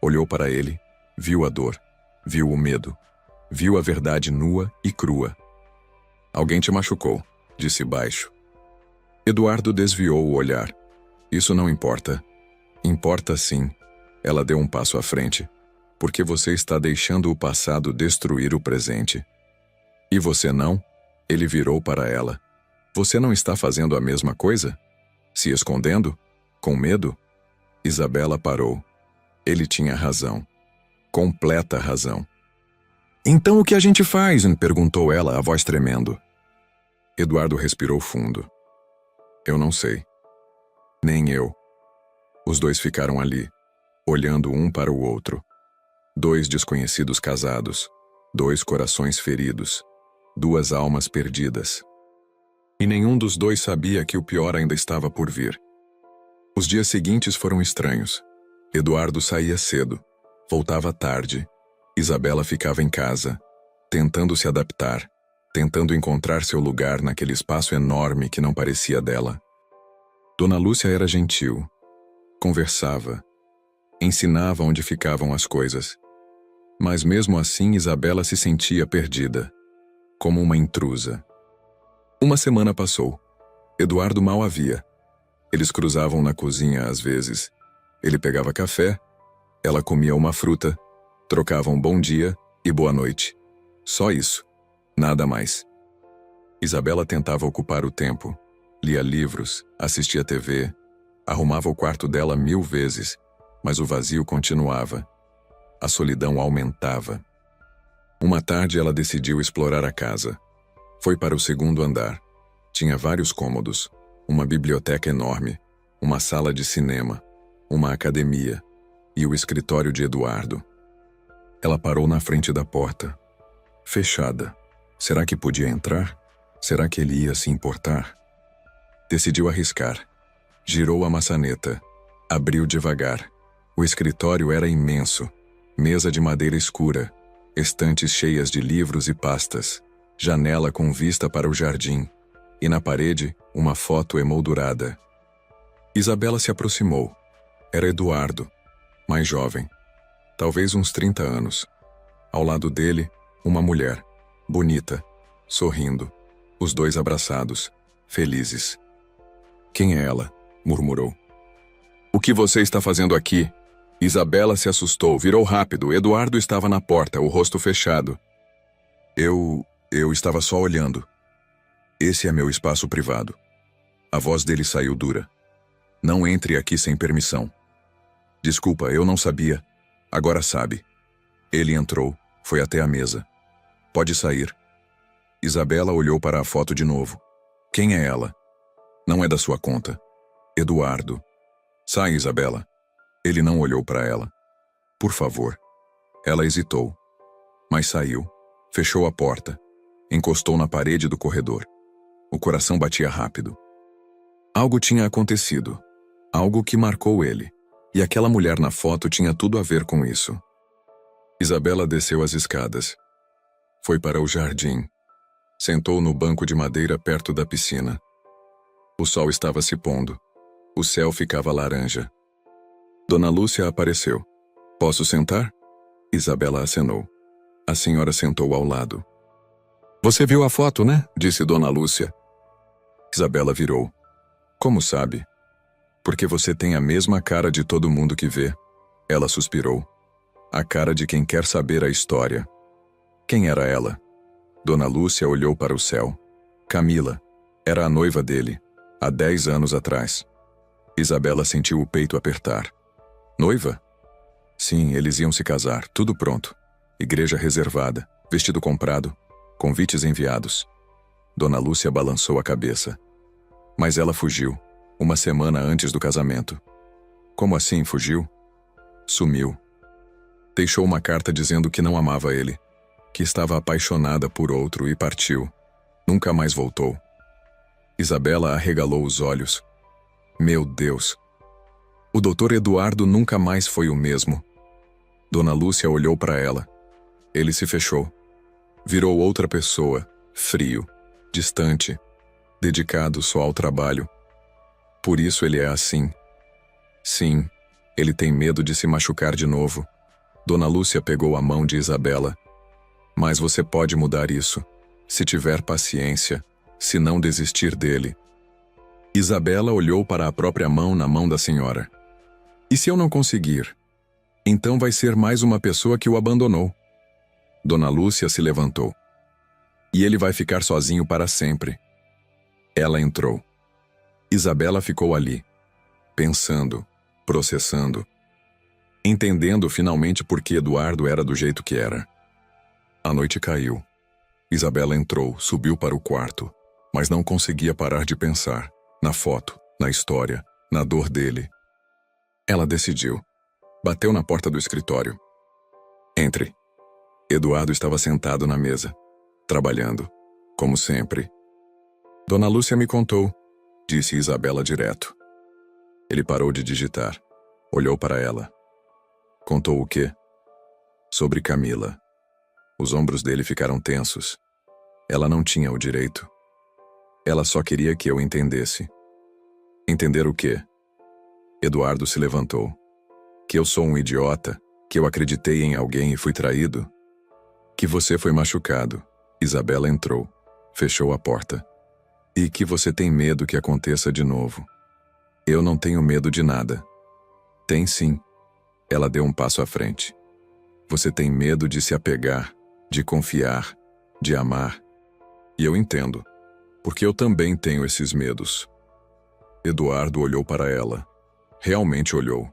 Olhou para ele, viu a dor, viu o medo, viu a verdade nua e crua. Alguém te machucou, disse baixo. Eduardo desviou o olhar. Isso não importa. Importa sim. Ela deu um passo à frente. Porque você está deixando o passado destruir o presente. E você não? Ele virou para ela. Você não está fazendo a mesma coisa? Se escondendo? Com medo? Isabela parou. Ele tinha razão. Completa razão. Então o que a gente faz? Perguntou ela, a voz tremendo. Eduardo respirou fundo. Eu não sei. Nem eu. Os dois ficaram ali, olhando um para o outro. Dois desconhecidos casados. Dois corações feridos. Duas almas perdidas. E nenhum dos dois sabia que o pior ainda estava por vir. Os dias seguintes foram estranhos. Eduardo saía cedo, voltava tarde. Isabela ficava em casa, tentando se adaptar, tentando encontrar seu lugar naquele espaço enorme que não parecia dela. Dona Lúcia era gentil, conversava, ensinava onde ficavam as coisas. Mas mesmo assim Isabela se sentia perdida, como uma intrusa. Uma semana passou. Eduardo mal a via. Eles cruzavam na cozinha às vezes. Ele pegava café, ela comia uma fruta, trocavam bom dia e boa noite. Só isso, nada mais. Isabela tentava ocupar o tempo. Lia livros, assistia TV, arrumava o quarto dela 1000 vezes, mas o vazio continuava. A solidão aumentava. Uma tarde ela decidiu explorar a casa. Foi para o segundo andar. Tinha vários cômodos, uma biblioteca enorme, uma sala de cinema, uma academia e o escritório de Eduardo. Ela parou na frente da porta. Fechada. Será que podia entrar? Será que ele ia se importar? Decidiu arriscar. Girou a maçaneta. Abriu devagar. O escritório era imenso. Mesa de madeira escura. Estantes cheias de livros e pastas. Janela com vista para o jardim. E na parede, uma foto emoldurada. Isabela se aproximou. Era Eduardo, mais jovem. Talvez uns 30 anos. Ao lado dele, uma mulher, bonita, sorrindo. Os dois abraçados, felizes. Quem é ela? Murmurou. O que você está fazendo aqui? Isabela se assustou, virou rápido. Eduardo estava na porta, o rosto fechado. Eu estava só olhando. Esse é meu espaço privado. A voz dele saiu dura. Não entre aqui sem permissão. Desculpa, eu não sabia. Agora sabe. Ele entrou, foi até a mesa. Pode sair. Isabela olhou para a foto de novo. Quem é ela? Não é da sua conta. Eduardo. Sai, Isabela. Ele não olhou para ela. Por favor. Ela hesitou. Mas saiu. Fechou a porta. Encostou na parede do corredor. O coração batia rápido. Algo tinha acontecido. Algo que marcou ele. E aquela mulher na foto tinha tudo a ver com isso. Isabela desceu as escadas. Foi para o jardim. Sentou no banco de madeira perto da piscina. O sol estava se pondo. O céu ficava laranja. Dona Lúcia apareceu. Posso sentar? Isabela acenou. A senhora sentou ao lado. Você viu a foto, né? Disse Dona Lúcia. Isabela virou. Como sabe? Porque você tem a mesma cara de todo mundo que vê. Ela suspirou. A cara de quem quer saber a história. Quem era ela? Dona Lúcia olhou para o céu. Camila. Era a noiva dele, há 10 anos atrás. Isabela sentiu o peito apertar. Noiva? Sim, eles iam se casar, tudo pronto. Igreja reservada, vestido comprado, convites enviados. Dona Lúcia balançou a cabeça. Mas ela fugiu, uma semana antes do casamento. Como assim fugiu? Sumiu. Deixou uma carta dizendo que não amava ele, que estava apaixonada por outro e partiu. Nunca mais voltou. Isabela arregalou os olhos. Meu Deus! O doutor Eduardo nunca mais foi o mesmo. Dona Lúcia olhou para ela. Ele se fechou. Virou outra pessoa, frio, distante, dedicado só ao trabalho. Por isso ele é assim. Sim, ele tem medo de se machucar de novo. Dona Lúcia pegou a mão de Isabela. Mas você pode mudar isso, se tiver paciência, se não desistir dele. Isabela olhou para a própria mão na mão da senhora. E se eu não conseguir? Então vai ser mais uma pessoa que o abandonou. Dona Lúcia se levantou. E ele vai ficar sozinho para sempre. Ela entrou. Isabela ficou ali, pensando, processando, entendendo finalmente por que Eduardo era do jeito que era. A noite caiu. Isabela entrou, subiu para o quarto, mas não conseguia parar de pensar, na foto, na história, na dor dele. Ela decidiu. Bateu na porta do escritório. Entre. Eduardo estava sentado na mesa, trabalhando, como sempre. Dona Lúcia me contou, disse Isabela direto. Ele parou de digitar. Olhou para ela. Contou o quê? Sobre Camila. Os ombros dele ficaram tensos. Ela não tinha o direito. Ela só queria que eu entendesse. Entender o quê? Eduardo se levantou. Que eu sou um idiota, que eu acreditei em alguém e fui traído. Que você foi machucado. Isabela entrou, fechou a porta. E que você tem medo que aconteça de novo. Eu não tenho medo de nada. Tem sim. Ela deu um passo à frente. Você tem medo de se apegar, de confiar, de amar. E eu entendo, porque eu também tenho esses medos. Eduardo olhou para ela. Realmente olhou.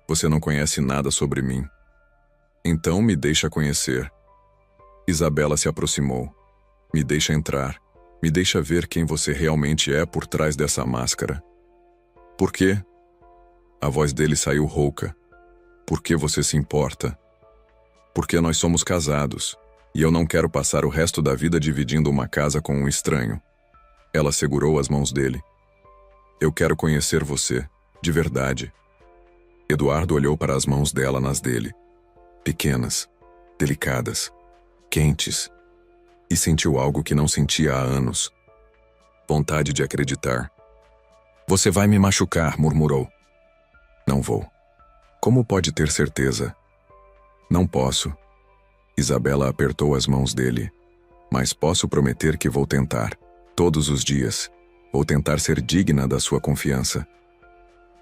Você não conhece nada sobre mim. Então me deixa conhecer. Isabela se aproximou. Me deixa entrar. Me deixa ver quem você realmente é por trás dessa máscara. Por quê? A voz dele saiu rouca. Por que você se importa? Porque nós somos casados, e eu não quero passar o resto da vida dividindo uma casa com um estranho. Ela segurou as mãos dele. Eu quero conhecer você, de verdade. Eduardo olhou para as mãos dela nas dele. Pequenas, delicadas, quentes. E sentiu algo que não sentia há anos. Vontade de acreditar. Você vai me machucar, murmurou. Não vou. Como pode ter certeza? Não posso. Isabela apertou as mãos dele. Mas posso prometer que vou tentar. Todos os dias. Vou tentar ser digna da sua confiança.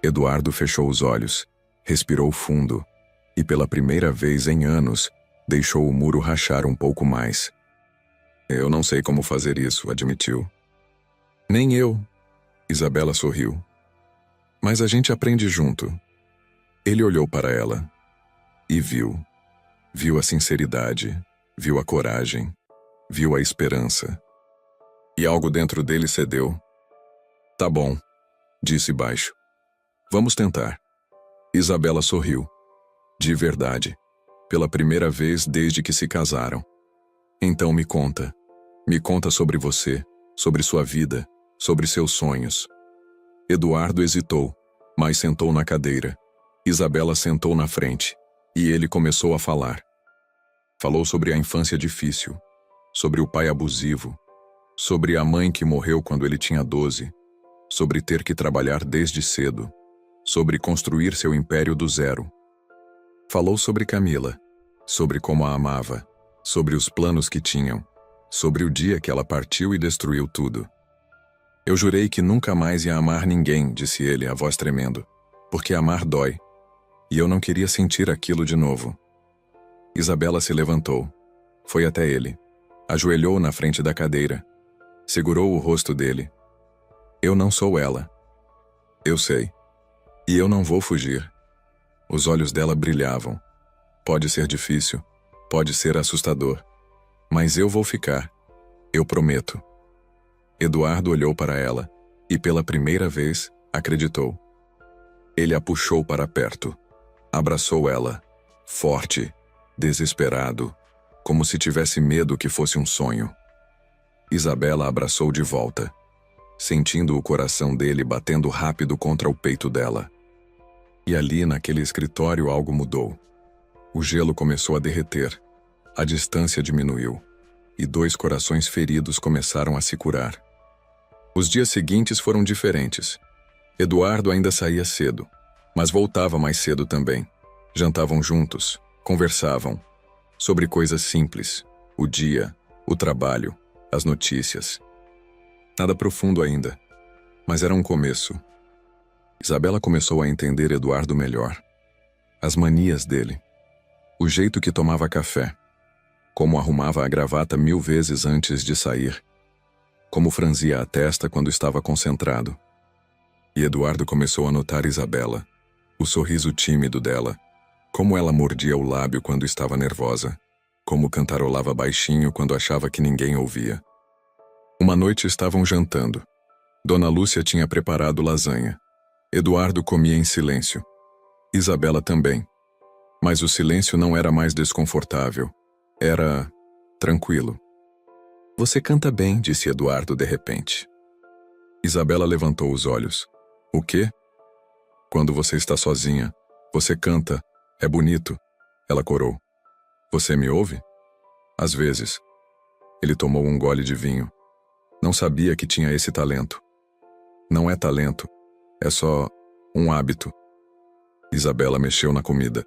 Eduardo fechou os olhos. Respirou fundo. E pela primeira vez em anos, deixou o muro rachar um pouco mais. Eu não sei como fazer isso, admitiu. Nem eu. Isabela sorriu. Mas a gente aprende junto. Ele olhou para ela. E viu. Viu a sinceridade. Viu a coragem. Viu a esperança. E algo dentro dele cedeu. Tá bom, disse baixo. Vamos tentar. Isabela sorriu. De verdade. Pela primeira vez desde que se casaram. Então me conta. Me conta sobre você, sobre sua vida, sobre seus sonhos. Eduardo hesitou, mas sentou na cadeira. Isabela sentou na frente, e ele começou a falar. Falou sobre a infância difícil, sobre o pai abusivo, sobre a mãe que morreu quando ele tinha 12, sobre ter que trabalhar desde cedo, sobre construir seu império do zero. Falou sobre Camila, sobre como a amava, sobre os planos que tinham, sobre o dia que ela partiu e destruiu tudo. Eu jurei que nunca mais ia amar ninguém, disse ele, a voz tremendo, porque amar dói, e eu não queria sentir aquilo de novo. Isabela se levantou, foi até ele, ajoelhou na frente da cadeira, segurou o rosto dele. Eu não sou ela. Eu sei. E eu não vou fugir. Os olhos dela brilhavam. Pode ser difícil, pode ser assustador. Mas eu vou ficar. Eu prometo. Eduardo olhou para ela e, pela primeira vez, acreditou. Ele a puxou para perto. Abraçou ela, forte, desesperado, como se tivesse medo que fosse um sonho. Isabela abraçou de volta, sentindo o coração dele batendo rápido contra o peito dela. E ali, naquele escritório, algo mudou. O gelo começou a derreter. A distância diminuiu, e 2 corações feridos começaram a se curar. Os dias seguintes foram diferentes. Eduardo ainda saía cedo, mas voltava mais cedo também. Jantavam juntos, conversavam, sobre coisas simples, o dia, o trabalho, as notícias. Nada profundo ainda, mas era um começo. Isabela começou a entender Eduardo melhor. As manias dele, o jeito que tomava café, como arrumava a gravata 1000 vezes antes de sair, como franzia a testa quando estava concentrado. E Eduardo começou a notar Isabela, o sorriso tímido dela, como ela mordia o lábio quando estava nervosa, como cantarolava baixinho quando achava que ninguém ouvia. Uma noite estavam jantando. Dona Lúcia tinha preparado lasanha. Eduardo comia em silêncio. Isabela também. Mas o silêncio não era mais desconfortável. Era tranquilo. Você canta bem, disse Eduardo de repente. Isabela levantou os olhos. O quê? Quando você está sozinha, você canta. É bonito. Ela corou. Você me ouve? Às vezes. Ele tomou um gole de vinho. Não sabia que tinha esse talento. Não é talento. É só um hábito. Isabela mexeu na comida.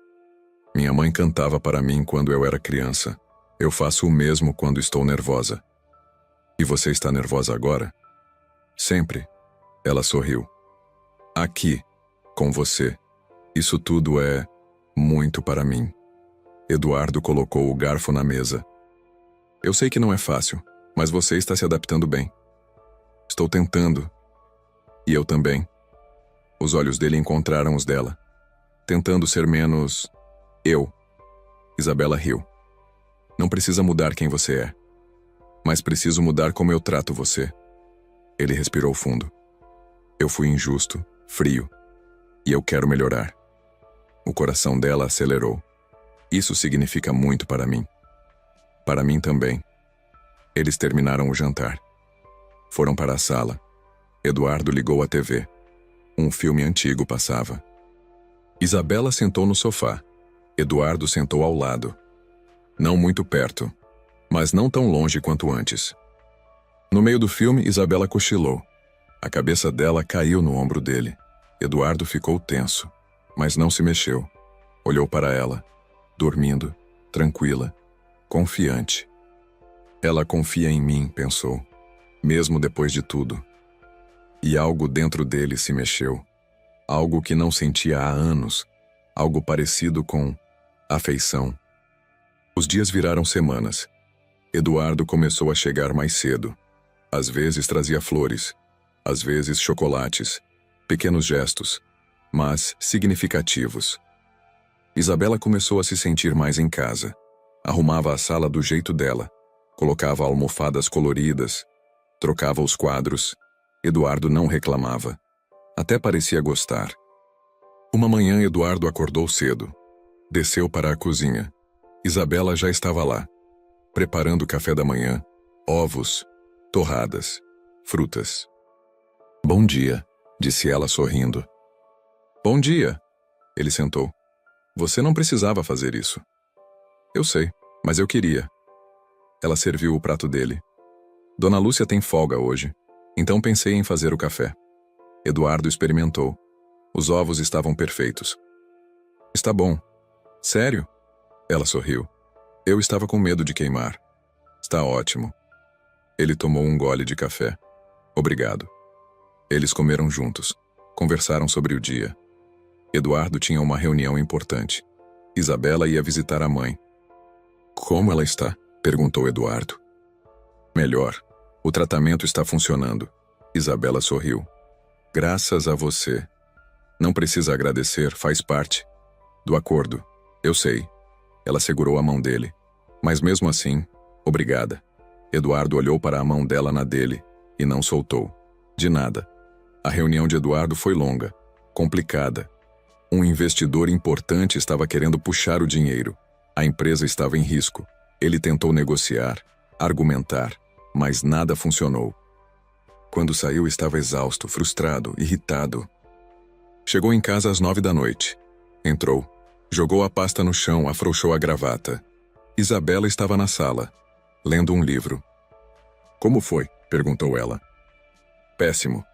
Minha mãe cantava para mim quando eu era criança. Eu faço o mesmo quando estou nervosa. E você está nervosa agora? Sempre. Ela sorriu. Aqui, com você. Isso tudo é muito para mim. Eduardo colocou o garfo na mesa. Eu sei que não é fácil, mas você está se adaptando bem. Estou tentando. E eu também. Os olhos dele encontraram os dela. Tentando ser menos eu. Isabela riu. Não precisa mudar quem você é. Mas preciso mudar como eu trato você. Ele respirou fundo. Eu fui injusto, frio. E eu quero melhorar. O coração dela acelerou. Isso significa muito para mim. Para mim também. Eles terminaram o jantar. Foram para a sala. Eduardo ligou a TV. Um filme antigo passava. Isabela sentou no sofá. Eduardo sentou ao lado. Não muito perto, mas não tão longe quanto antes. No meio do filme, Isabela cochilou. A cabeça dela caiu no ombro dele. Eduardo ficou tenso, mas não se mexeu. Olhou para ela, dormindo, tranquila, confiante. Ela confia em mim, pensou, mesmo depois de tudo. E algo dentro dele se mexeu. Algo que não sentia há anos. Algo parecido com afeição. Os dias viraram semanas. Eduardo começou a chegar mais cedo. Às vezes trazia flores, às vezes chocolates, pequenos gestos, mas significativos. Isabela começou a se sentir mais em casa. Arrumava a sala do jeito dela, colocava almofadas coloridas, trocava os quadros. Eduardo não reclamava. Até parecia gostar. Uma manhã, Eduardo acordou cedo. Desceu para a cozinha. Isabela já estava lá, preparando o café da manhã, ovos, torradas, frutas. Bom dia, disse ela sorrindo. Bom dia, ele sentou. Você não precisava fazer isso. Eu sei, mas eu queria. Ela serviu o prato dele. Dona Lúcia tem folga hoje, então pensei em fazer o café. Eduardo experimentou. Os ovos estavam perfeitos. Está bom. Sério? Ela sorriu. Eu estava com medo de queimar. Está ótimo. Ele tomou um gole de café. Obrigado. Eles comeram juntos. Conversaram sobre o dia. Eduardo tinha uma reunião importante. Isabela ia visitar a mãe. Como ela está? Perguntou Eduardo. Melhor. O tratamento está funcionando. Isabela sorriu. Graças a você. Não precisa agradecer, faz parte do acordo. Eu sei. Ela segurou a mão dele. Mas mesmo assim, obrigada. Eduardo olhou para a mão dela na dele e não soltou. De nada. A reunião de Eduardo foi longa, complicada. Um investidor importante estava querendo puxar o dinheiro. A empresa estava em risco. Ele tentou negociar, argumentar, mas nada funcionou. Quando saiu, estava exausto, frustrado, irritado. Chegou em casa às 9 da noite. Entrou. Jogou a pasta no chão, afrouxou a gravata. Isabela estava na sala, lendo um livro. Como foi? Perguntou ela. Péssimo.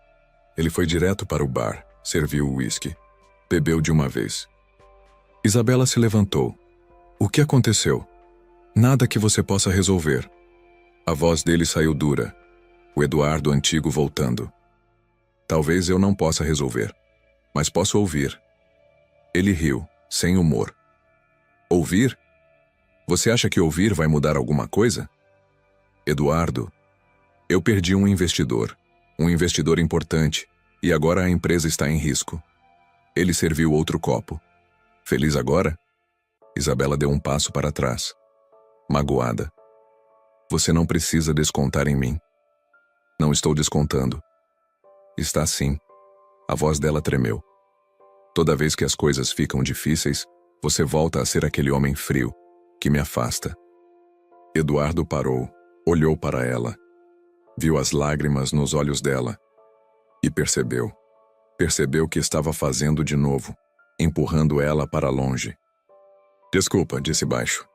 Ele foi direto para o bar, serviu o uísque. Bebeu de uma vez. Isabela se levantou. O que aconteceu? Nada que você possa resolver. A voz dele saiu dura. O Eduardo antigo voltando. Talvez eu não possa resolver, mas posso ouvir. Ele riu, sem humor. Ouvir? Você acha que ouvir vai mudar alguma coisa? Eduardo, eu perdi um investidor importante, e agora a empresa está em risco. Ele serviu outro copo. Feliz agora? Isabela deu um passo para trás. Magoada. Você não precisa descontar em mim. Não estou descontando. Está sim. A voz dela tremeu. Toda vez que as coisas ficam difíceis, você volta a ser aquele homem frio, que me afasta. Eduardo parou, olhou para ela. Viu as lágrimas nos olhos dela. E percebeu. Percebeu que estava fazendo de novo, empurrando ela para longe. Desculpa, disse baixo.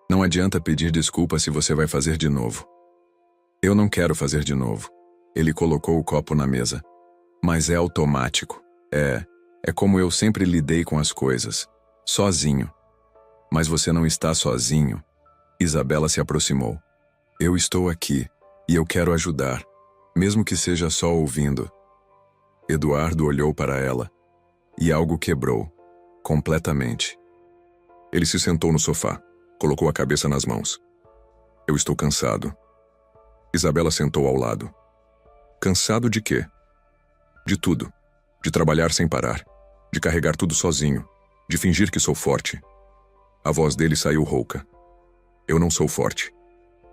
Não adianta pedir desculpa se você vai fazer de novo. Eu não quero fazer de novo. Ele colocou o copo na mesa. Mas é automático. É como eu sempre lidei com as coisas. Sozinho. Mas você não está sozinho. Isabela se aproximou. Eu estou aqui, e eu quero ajudar, mesmo que seja só ouvindo. Eduardo olhou para ela, e algo quebrou, completamente. Ele se sentou no sofá, colocou a cabeça nas mãos. Eu estou cansado. Isabela sentou ao lado. Cansado de quê? De tudo. De trabalhar sem parar. De carregar tudo sozinho. De fingir que sou forte. A voz dele saiu rouca. Eu não sou forte.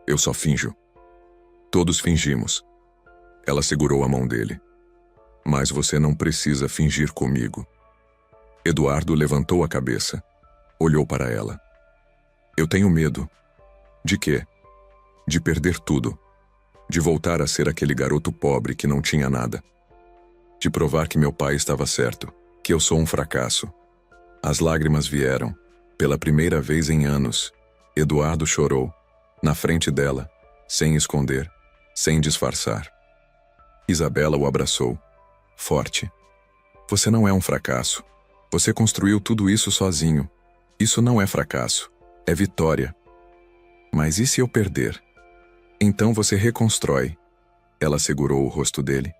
Eu só finjo. Todos fingimos. Ela segurou a mão dele. Mas você não precisa fingir comigo. Eduardo levantou a cabeça. Olhou para ela. Eu tenho medo. De quê? De perder tudo. De voltar a ser aquele garoto pobre que não tinha nada. De provar que meu pai estava certo, que eu sou um fracasso. As lágrimas vieram, pela primeira vez em anos. Eduardo chorou, na frente dela, sem esconder, sem disfarçar. Isabela o abraçou, forte. Você não é um fracasso. Você construiu tudo isso sozinho. Isso não é fracasso, é vitória. Mas e se eu perder? Então você reconstrói. Ela segurou o rosto dele.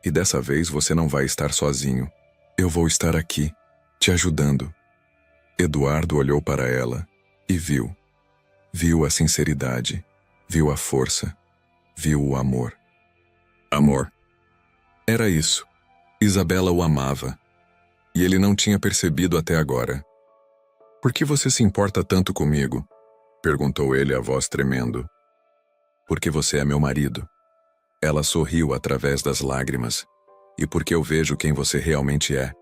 E dessa vez você não vai estar sozinho. Eu vou estar aqui, te ajudando. Eduardo olhou para ela e viu. Viu a sinceridade, viu a força, viu o amor. Amor. Era isso. Isabela o amava. E ele não tinha percebido até agora. Por que você se importa tanto comigo? Perguntou ele, a voz tremendo. Porque você é meu marido. Ela sorriu através das lágrimas. E porque eu vejo quem você realmente é,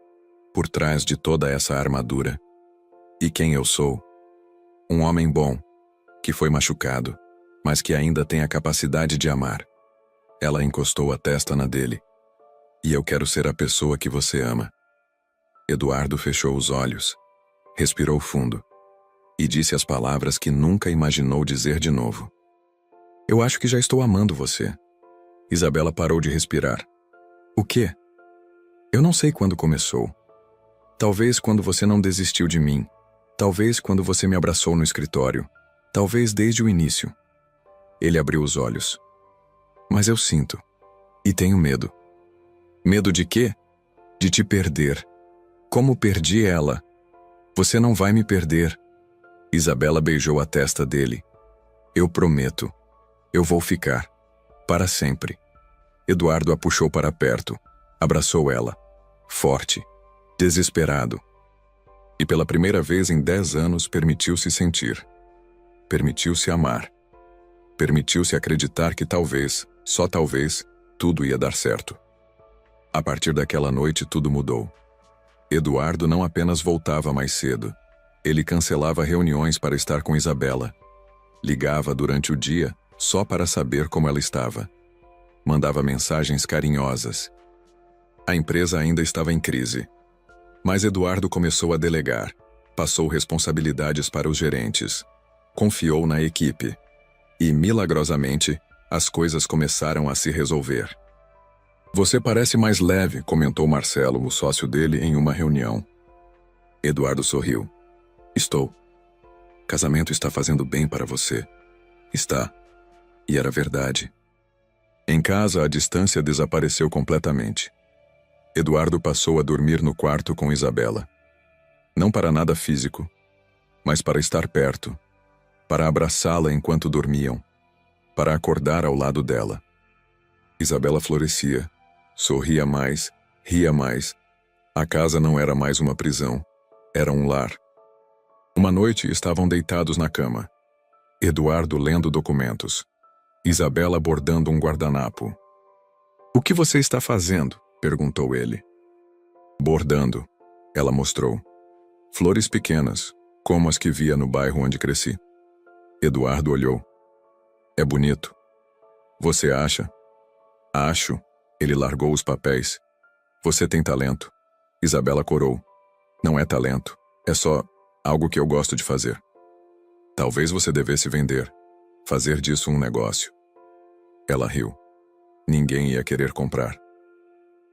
por trás de toda essa armadura. E quem eu sou? Um homem bom, que foi machucado, mas que ainda tem a capacidade de amar. Ela encostou a testa na dele. E eu quero ser a pessoa que você ama. Eduardo fechou os olhos, respirou fundo e disse as palavras que nunca imaginou dizer de novo. Eu acho que já estou amando você. Isabela parou de respirar. O quê? Eu não sei quando começou. Talvez quando você não desistiu de mim. Talvez quando você me abraçou no escritório. Talvez desde o início. Ele abriu os olhos. Mas eu sinto. E tenho medo. Medo de quê? De te perder. Como perdi ela? Você não vai me perder. Isabela beijou a testa dele. Eu prometo. Eu vou ficar. Para sempre. Eduardo a puxou para perto. Abraçou ela. Forte. Desesperado. E pela primeira vez em 10 anos permitiu-se sentir. Permitiu-se amar. Permitiu-se acreditar que talvez, só talvez, tudo ia dar certo. A partir daquela noite tudo mudou. Eduardo não apenas voltava mais cedo. Ele cancelava reuniões para estar com Isabela. Ligava durante o dia só para saber como ela estava. Mandava mensagens carinhosas. A empresa ainda estava em crise. Mas Eduardo começou a delegar. Passou responsabilidades para os gerentes. Confiou na equipe. E, milagrosamente, as coisas começaram a se resolver. Você parece mais leve, comentou Marcelo, o sócio dele, em uma reunião. Eduardo sorriu. Estou. Casamento está fazendo bem para você. Está. E era verdade. Em casa, a distância desapareceu completamente. Eduardo passou a dormir no quarto com Isabela. Não para nada físico, mas para estar perto, para abraçá-la enquanto dormiam, para acordar ao lado dela. Isabela florescia, sorria mais, ria mais. A casa não era mais uma prisão, era um lar. Uma noite estavam deitados na cama. Eduardo lendo documentos. Isabela bordando um guardanapo. O que você está fazendo? Perguntou ele. Bordando, ela mostrou. Flores pequenas, como as que via no bairro onde cresci. Eduardo olhou. É bonito. Você acha? Acho. Ele largou os papéis. Você tem talento. Isabela corou. Não é talento. É só algo que eu gosto de fazer. Talvez você devesse vender. Fazer disso um negócio. Ela riu. Ninguém ia querer comprar.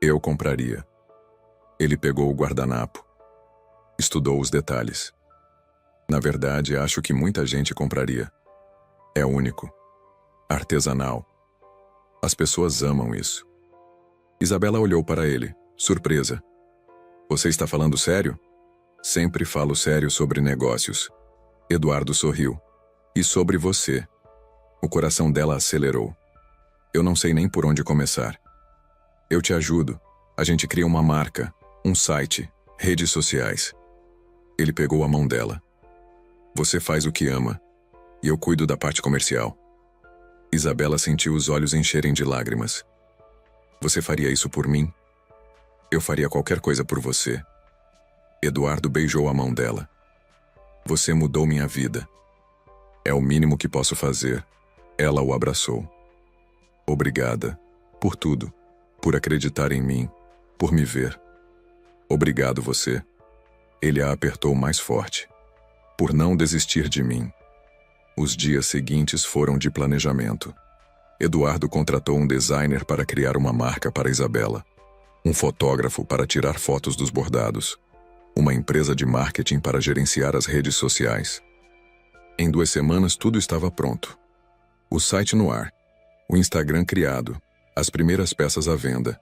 Eu compraria. Ele pegou o guardanapo. Estudou os detalhes. Na verdade, acho que muita gente compraria. É único. Artesanal. As pessoas amam isso. Isabela olhou para ele, surpresa. Você está falando sério? Sempre falo sério sobre negócios. Eduardo sorriu. E sobre você? O coração dela acelerou. Eu não sei nem por onde começar. Eu te ajudo. A gente cria uma marca, um site, redes sociais. Ele pegou a mão dela. Você faz o que ama, e eu cuido da parte comercial. Isabela sentiu os olhos encherem de lágrimas. Você faria isso por mim? Eu faria qualquer coisa por você. Eduardo beijou a mão dela. Você mudou minha vida. É o mínimo que posso fazer. Ela o abraçou. Obrigada. Por tudo. Por acreditar em mim. Por me ver. Obrigado você. Ele a apertou mais forte. Por não desistir de mim. Os dias seguintes foram de planejamento. Eduardo contratou um designer para criar uma marca para Isabela. Um fotógrafo para tirar fotos dos bordados. Uma empresa de marketing para gerenciar as redes sociais. Em 2 semanas tudo estava pronto. O site no ar. O Instagram criado. As primeiras peças à venda.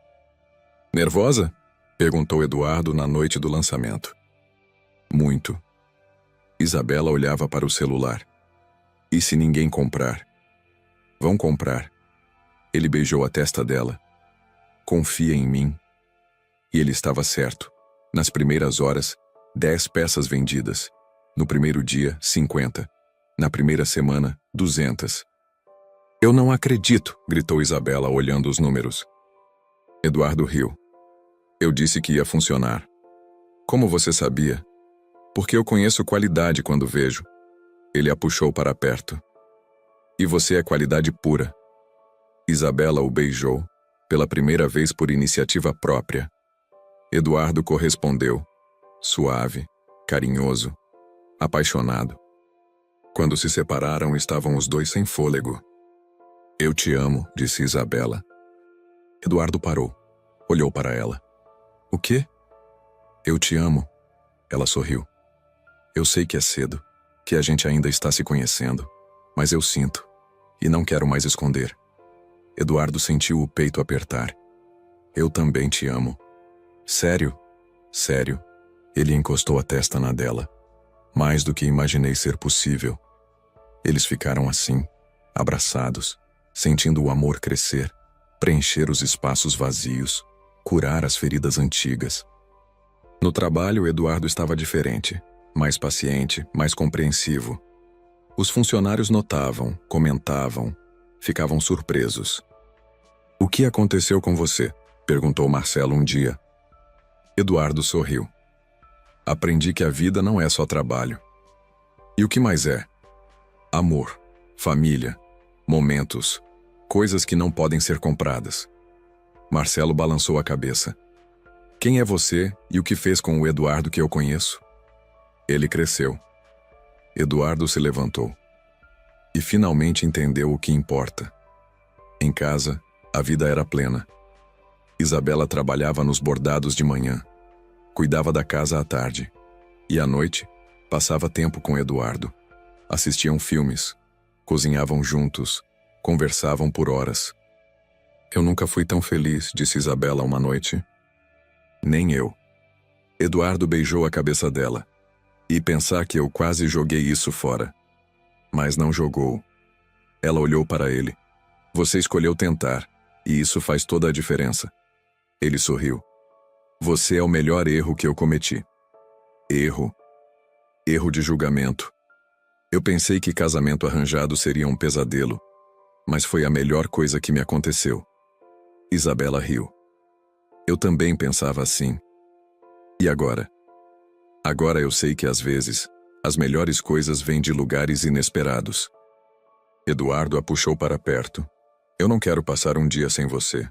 Nervosa? Perguntou Eduardo na noite do lançamento. Muito. Isabela olhava para o celular. E se ninguém comprar? Vão comprar. Ele beijou a testa dela. Confia em mim. E ele estava certo. Nas primeiras horas, 10 peças vendidas. No primeiro dia, 50. Na primeira semana, 200. Eu não acredito, gritou Isabela olhando os números. Eduardo riu. Eu disse que ia funcionar. Como você sabia? Porque eu conheço qualidade quando vejo. Ele a puxou para perto. E você é qualidade pura. Isabela o beijou, pela primeira vez por iniciativa própria. Eduardo correspondeu, suave, carinhoso, apaixonado. Quando se separaram, estavam os dois sem fôlego. Eu te amo, disse Isabela. Eduardo parou, olhou para ela. O quê? Eu te amo. Ela sorriu. Eu sei que é cedo, que a gente ainda está se conhecendo, mas eu sinto, e não quero mais esconder. Eduardo sentiu o peito apertar. Eu também te amo. Sério? Sério. Ele encostou a testa na dela. Mais do que imaginei ser possível. Eles ficaram assim, abraçados, sentindo o amor crescer, preencher os espaços vazios, curar as feridas antigas. No trabalho, Eduardo estava diferente, mais paciente, mais compreensivo. Os funcionários notavam, comentavam, ficavam surpresos. O que aconteceu com você? Perguntou Marcelo um dia. Eduardo sorriu. Aprendi que a vida não é só trabalho. E o que mais é? Amor, família, momentos, coisas que não podem ser compradas. Marcelo balançou a cabeça. Quem é você e o que fez com o Eduardo que eu conheço? Ele cresceu. Eduardo se levantou. E finalmente entendeu o que importa. Em casa, a vida era plena. Isabela trabalhava nos bordados de manhã. Cuidava da casa à tarde. E à noite, passava tempo com Eduardo. Assistiam filmes. Cozinhavam juntos. Conversavam por horas. Eu nunca fui tão feliz, disse Isabela uma noite. Nem eu. Eduardo beijou a cabeça dela. E pensar que eu quase joguei isso fora. Mas não jogou. Ela olhou para ele. Você escolheu tentar, e isso faz toda a diferença. Ele sorriu. Você é o melhor erro que eu cometi. Erro. Erro de julgamento. Eu pensei que casamento arranjado seria um pesadelo, mas foi a melhor coisa que me aconteceu. Isabela riu. Eu também pensava assim. E agora? Agora eu sei que às vezes, as melhores coisas vêm de lugares inesperados. Eduardo a puxou para perto. Eu não quero passar um dia sem você.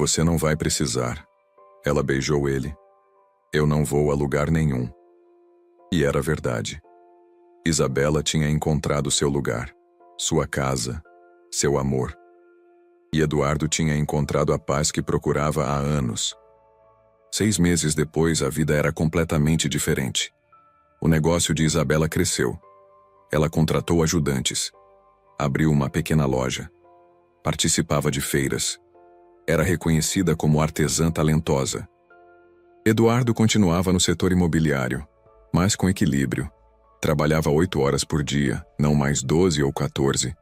Você não vai precisar. Ela beijou ele. Eu não vou a lugar nenhum. E era verdade. Isabela tinha encontrado seu lugar, sua casa, seu amor. E Eduardo tinha encontrado a paz que procurava há anos. 6 meses depois, a vida era completamente diferente. O negócio de Isabela cresceu. Ela contratou ajudantes. Abriu uma pequena loja. Participava de feiras. Era reconhecida como artesã talentosa. Eduardo continuava no setor imobiliário, mas com equilíbrio. Trabalhava 8 horas por dia, não mais 12 ou 14.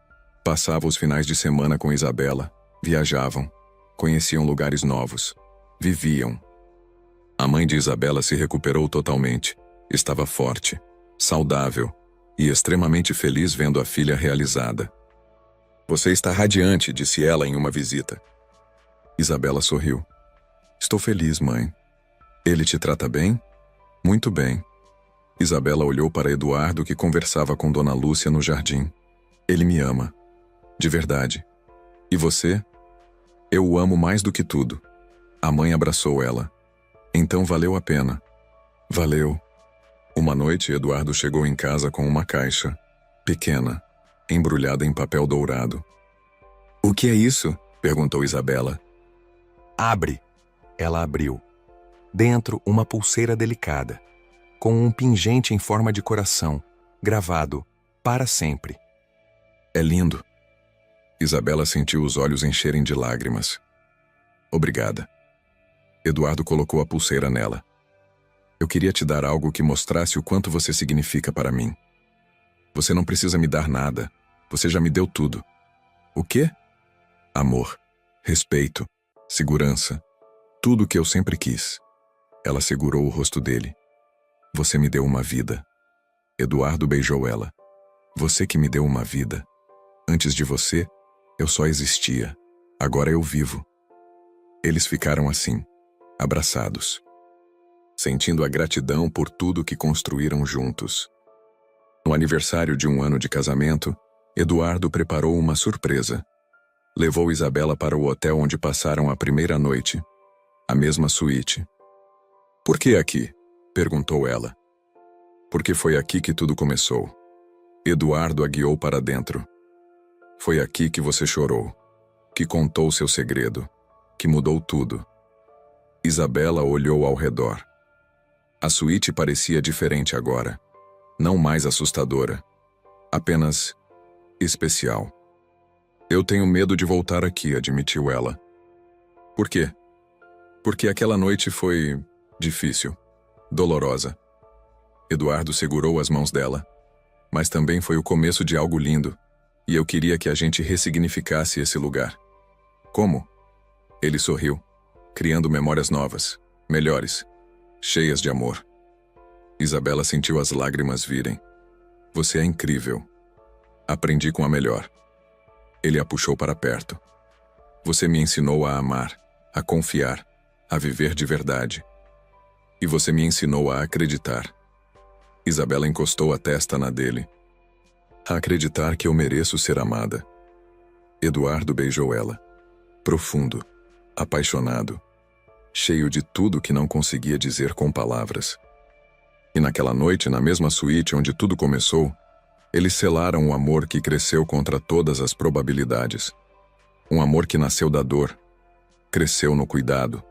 Passava os finais de semana com Isabela. Viajavam. Conheciam lugares novos. Viviam. A mãe de Isabela se recuperou totalmente. Estava forte, saudável e extremamente feliz vendo a filha realizada. Você está radiante, disse ela em uma visita. Isabela sorriu. Estou feliz, mãe. Ele te trata bem? Muito bem. Isabela olhou para Eduardo, que conversava com Dona Lúcia no jardim. Ele me ama. De verdade. E você? Eu o amo mais do que tudo. A mãe abraçou ela. Então valeu a pena. Valeu. Uma noite, Eduardo chegou em casa com uma caixa, pequena, embrulhada em papel dourado. O que é isso? Perguntou Isabela. Abre. Ela abriu. Dentro, uma pulseira delicada, com um pingente em forma de coração, gravado, para sempre. É lindo. Isabela sentiu os olhos encherem de lágrimas. Obrigada. Eduardo colocou a pulseira nela. Eu queria te dar algo que mostrasse o quanto você significa para mim. Você não precisa me dar nada. Você já me deu tudo. O quê? Amor, respeito, segurança. Tudo o que eu sempre quis. Ela segurou o rosto dele. Você me deu uma vida. Eduardo beijou ela. Você que me deu uma vida. Antes de você, eu só existia. Agora eu vivo. Eles ficaram assim, abraçados, sentindo a gratidão por tudo que construíram juntos. No aniversário de 1 ano de casamento, Eduardo preparou uma surpresa. Levou Isabela para o hotel onde passaram a primeira noite, a mesma suíte. Por que aqui? Perguntou ela. Porque foi aqui que tudo começou. Eduardo a guiou para dentro. Foi aqui que você chorou, que contou seu segredo, que mudou tudo. Isabela olhou ao redor. A suíte parecia diferente agora. Não mais assustadora. Apenas especial. Eu tenho medo de voltar aqui, admitiu ela. Por quê? Porque aquela noite foi difícil, dolorosa. Eduardo segurou as mãos dela. Mas também foi o começo de algo lindo, e eu queria que a gente ressignificasse esse lugar. Como? Ele sorriu, criando memórias novas, melhores, cheias de amor. Isabela sentiu as lágrimas virem. Você é incrível. Aprendi com a melhor. Ele a puxou para perto. Você me ensinou a amar, a confiar, a viver de verdade. E você me ensinou a acreditar. Isabela encostou a testa na dele. A acreditar que eu mereço ser amada. Eduardo beijou ela. Profundo, apaixonado, cheio de tudo que não conseguia dizer com palavras. E naquela noite, na mesma suíte onde tudo começou, eles selaram o amor que cresceu contra todas as probabilidades. Um amor que nasceu da dor, cresceu no cuidado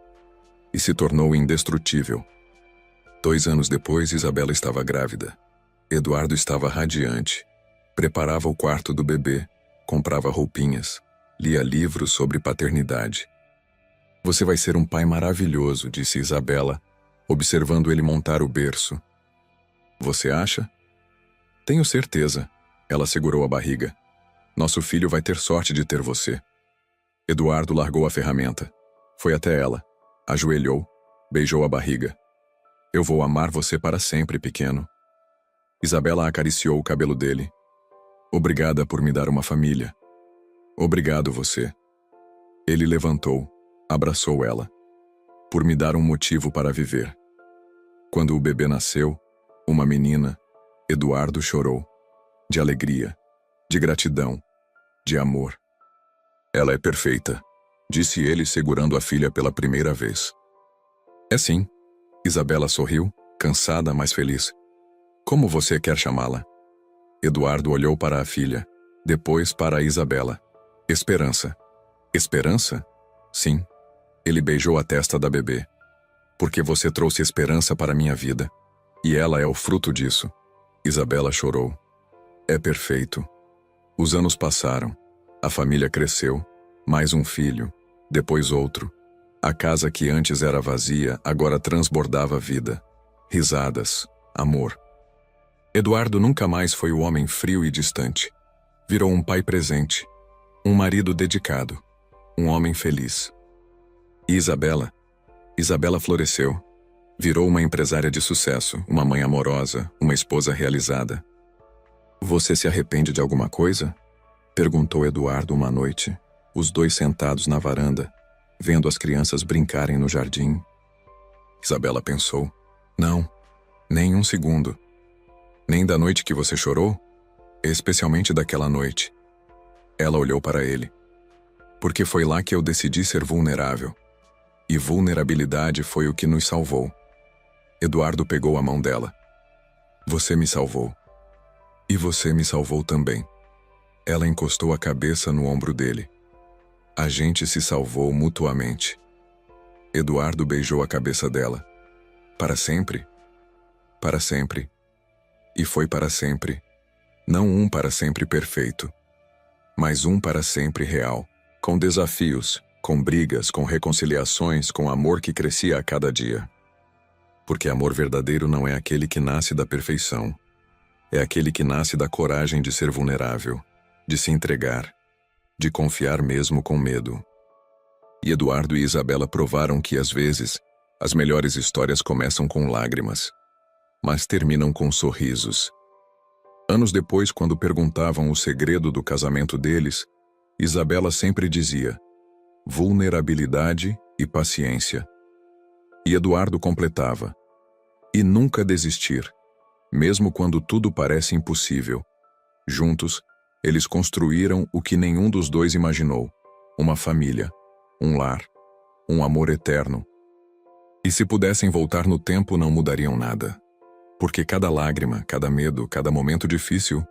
e se tornou indestrutível. 2 anos depois, Isabela estava grávida. Eduardo estava radiante. Preparava o quarto do bebê, comprava roupinhas, lia livros sobre paternidade. Você vai ser um pai maravilhoso, disse Isabela, observando ele montar o berço. Você acha? Tenho certeza. Ela segurou a barriga. Nosso filho vai ter sorte de ter você. Eduardo largou a ferramenta. Foi até ela. Ajoelhou. Beijou a barriga. Eu vou amar você para sempre, pequeno. Isabela acariciou o cabelo dele. Obrigada por me dar uma família. Obrigado, você. Ele levantou, abraçou ela. Por me dar um motivo para viver. Quando o bebê nasceu, uma menina, Eduardo chorou. De alegria, de gratidão, de amor. Ela é perfeita. disse ele segurando a filha pela primeira vez. É sim. Isabela sorriu, cansada, mas feliz. Como você quer chamá-la? Eduardo olhou para a filha, depois para a Isabela. Esperança. Esperança? Sim. Ele beijou a testa da bebê. Porque você trouxe esperança para minha vida. E ela é o fruto disso. Isabela chorou. É perfeito. Os anos passaram. A família cresceu. Mais um filho. Depois outro. A casa que antes era vazia, agora transbordava vida. Risadas. Amor. Eduardo nunca mais foi o homem frio e distante. Virou um pai presente. Um marido dedicado. Um homem feliz. E Isabela? Isabela floresceu. Virou uma empresária de sucesso, uma mãe amorosa, uma esposa realizada. Você se arrepende de alguma coisa? Perguntou Eduardo uma noite, os dois sentados na varanda, vendo as crianças brincarem no jardim. Isabela pensou. Não, nem um segundo. Nem da noite que você chorou? Especialmente daquela noite. Ela olhou para ele. Porque foi lá que eu decidi ser vulnerável. E vulnerabilidade foi o que nos salvou. Eduardo pegou a mão dela. Você me salvou. E você me salvou também. Ela encostou a cabeça no ombro dele. A gente se salvou mutuamente. Eduardo beijou a cabeça dela. Para sempre? Para sempre. E foi para sempre. Não um para sempre perfeito, mas um para sempre real, com desafios, com brigas, com reconciliações, com amor que crescia a cada dia. Porque amor verdadeiro não é aquele que nasce da perfeição. É aquele que nasce da coragem de ser vulnerável, de se entregar, de confiar mesmo com medo. E Eduardo e Isabela provaram que, às vezes, as melhores histórias começam com lágrimas, mas terminam com sorrisos. Anos depois, quando perguntavam o segredo do casamento deles, Isabela sempre dizia: vulnerabilidade e paciência. E Eduardo completava: e nunca desistir, mesmo quando tudo parece impossível. Juntos, eles construíram o que nenhum dos dois imaginou: uma família, um lar, um amor eterno. E se pudessem voltar no tempo, não mudariam nada. Porque cada lágrima, cada medo, cada momento difícil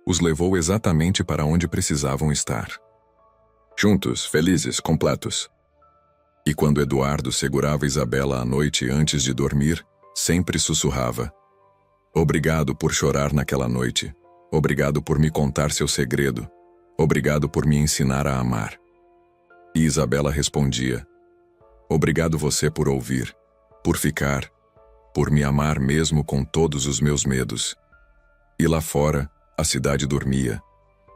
os levou exatamente para onde precisavam estar. Juntos, felizes, completos. E quando Eduardo segurava Isabela à noite antes de dormir, sempre sussurrava: obrigado por chorar naquela noite. Obrigado por me contar seu segredo. Obrigado por me ensinar a amar. E Isabela respondia: obrigado você por ouvir, por ficar, por me amar mesmo com todos os meus medos. E lá fora, a cidade dormia,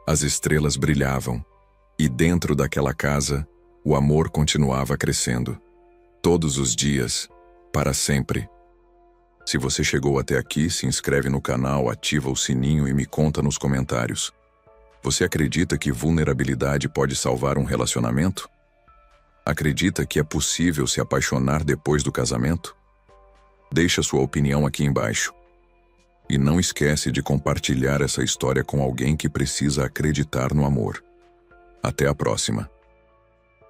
as estrelas brilhavam, e dentro daquela casa, o amor continuava crescendo. Todos os dias, para sempre. Se você chegou até aqui, se inscreve no canal, ativa o sininho e me conta nos comentários. Você acredita que vulnerabilidade pode salvar um relacionamento? Acredita que é possível se apaixonar depois do casamento? Deixa sua opinião aqui embaixo. E não esquece de compartilhar essa história com alguém que precisa acreditar no amor. Até a próxima.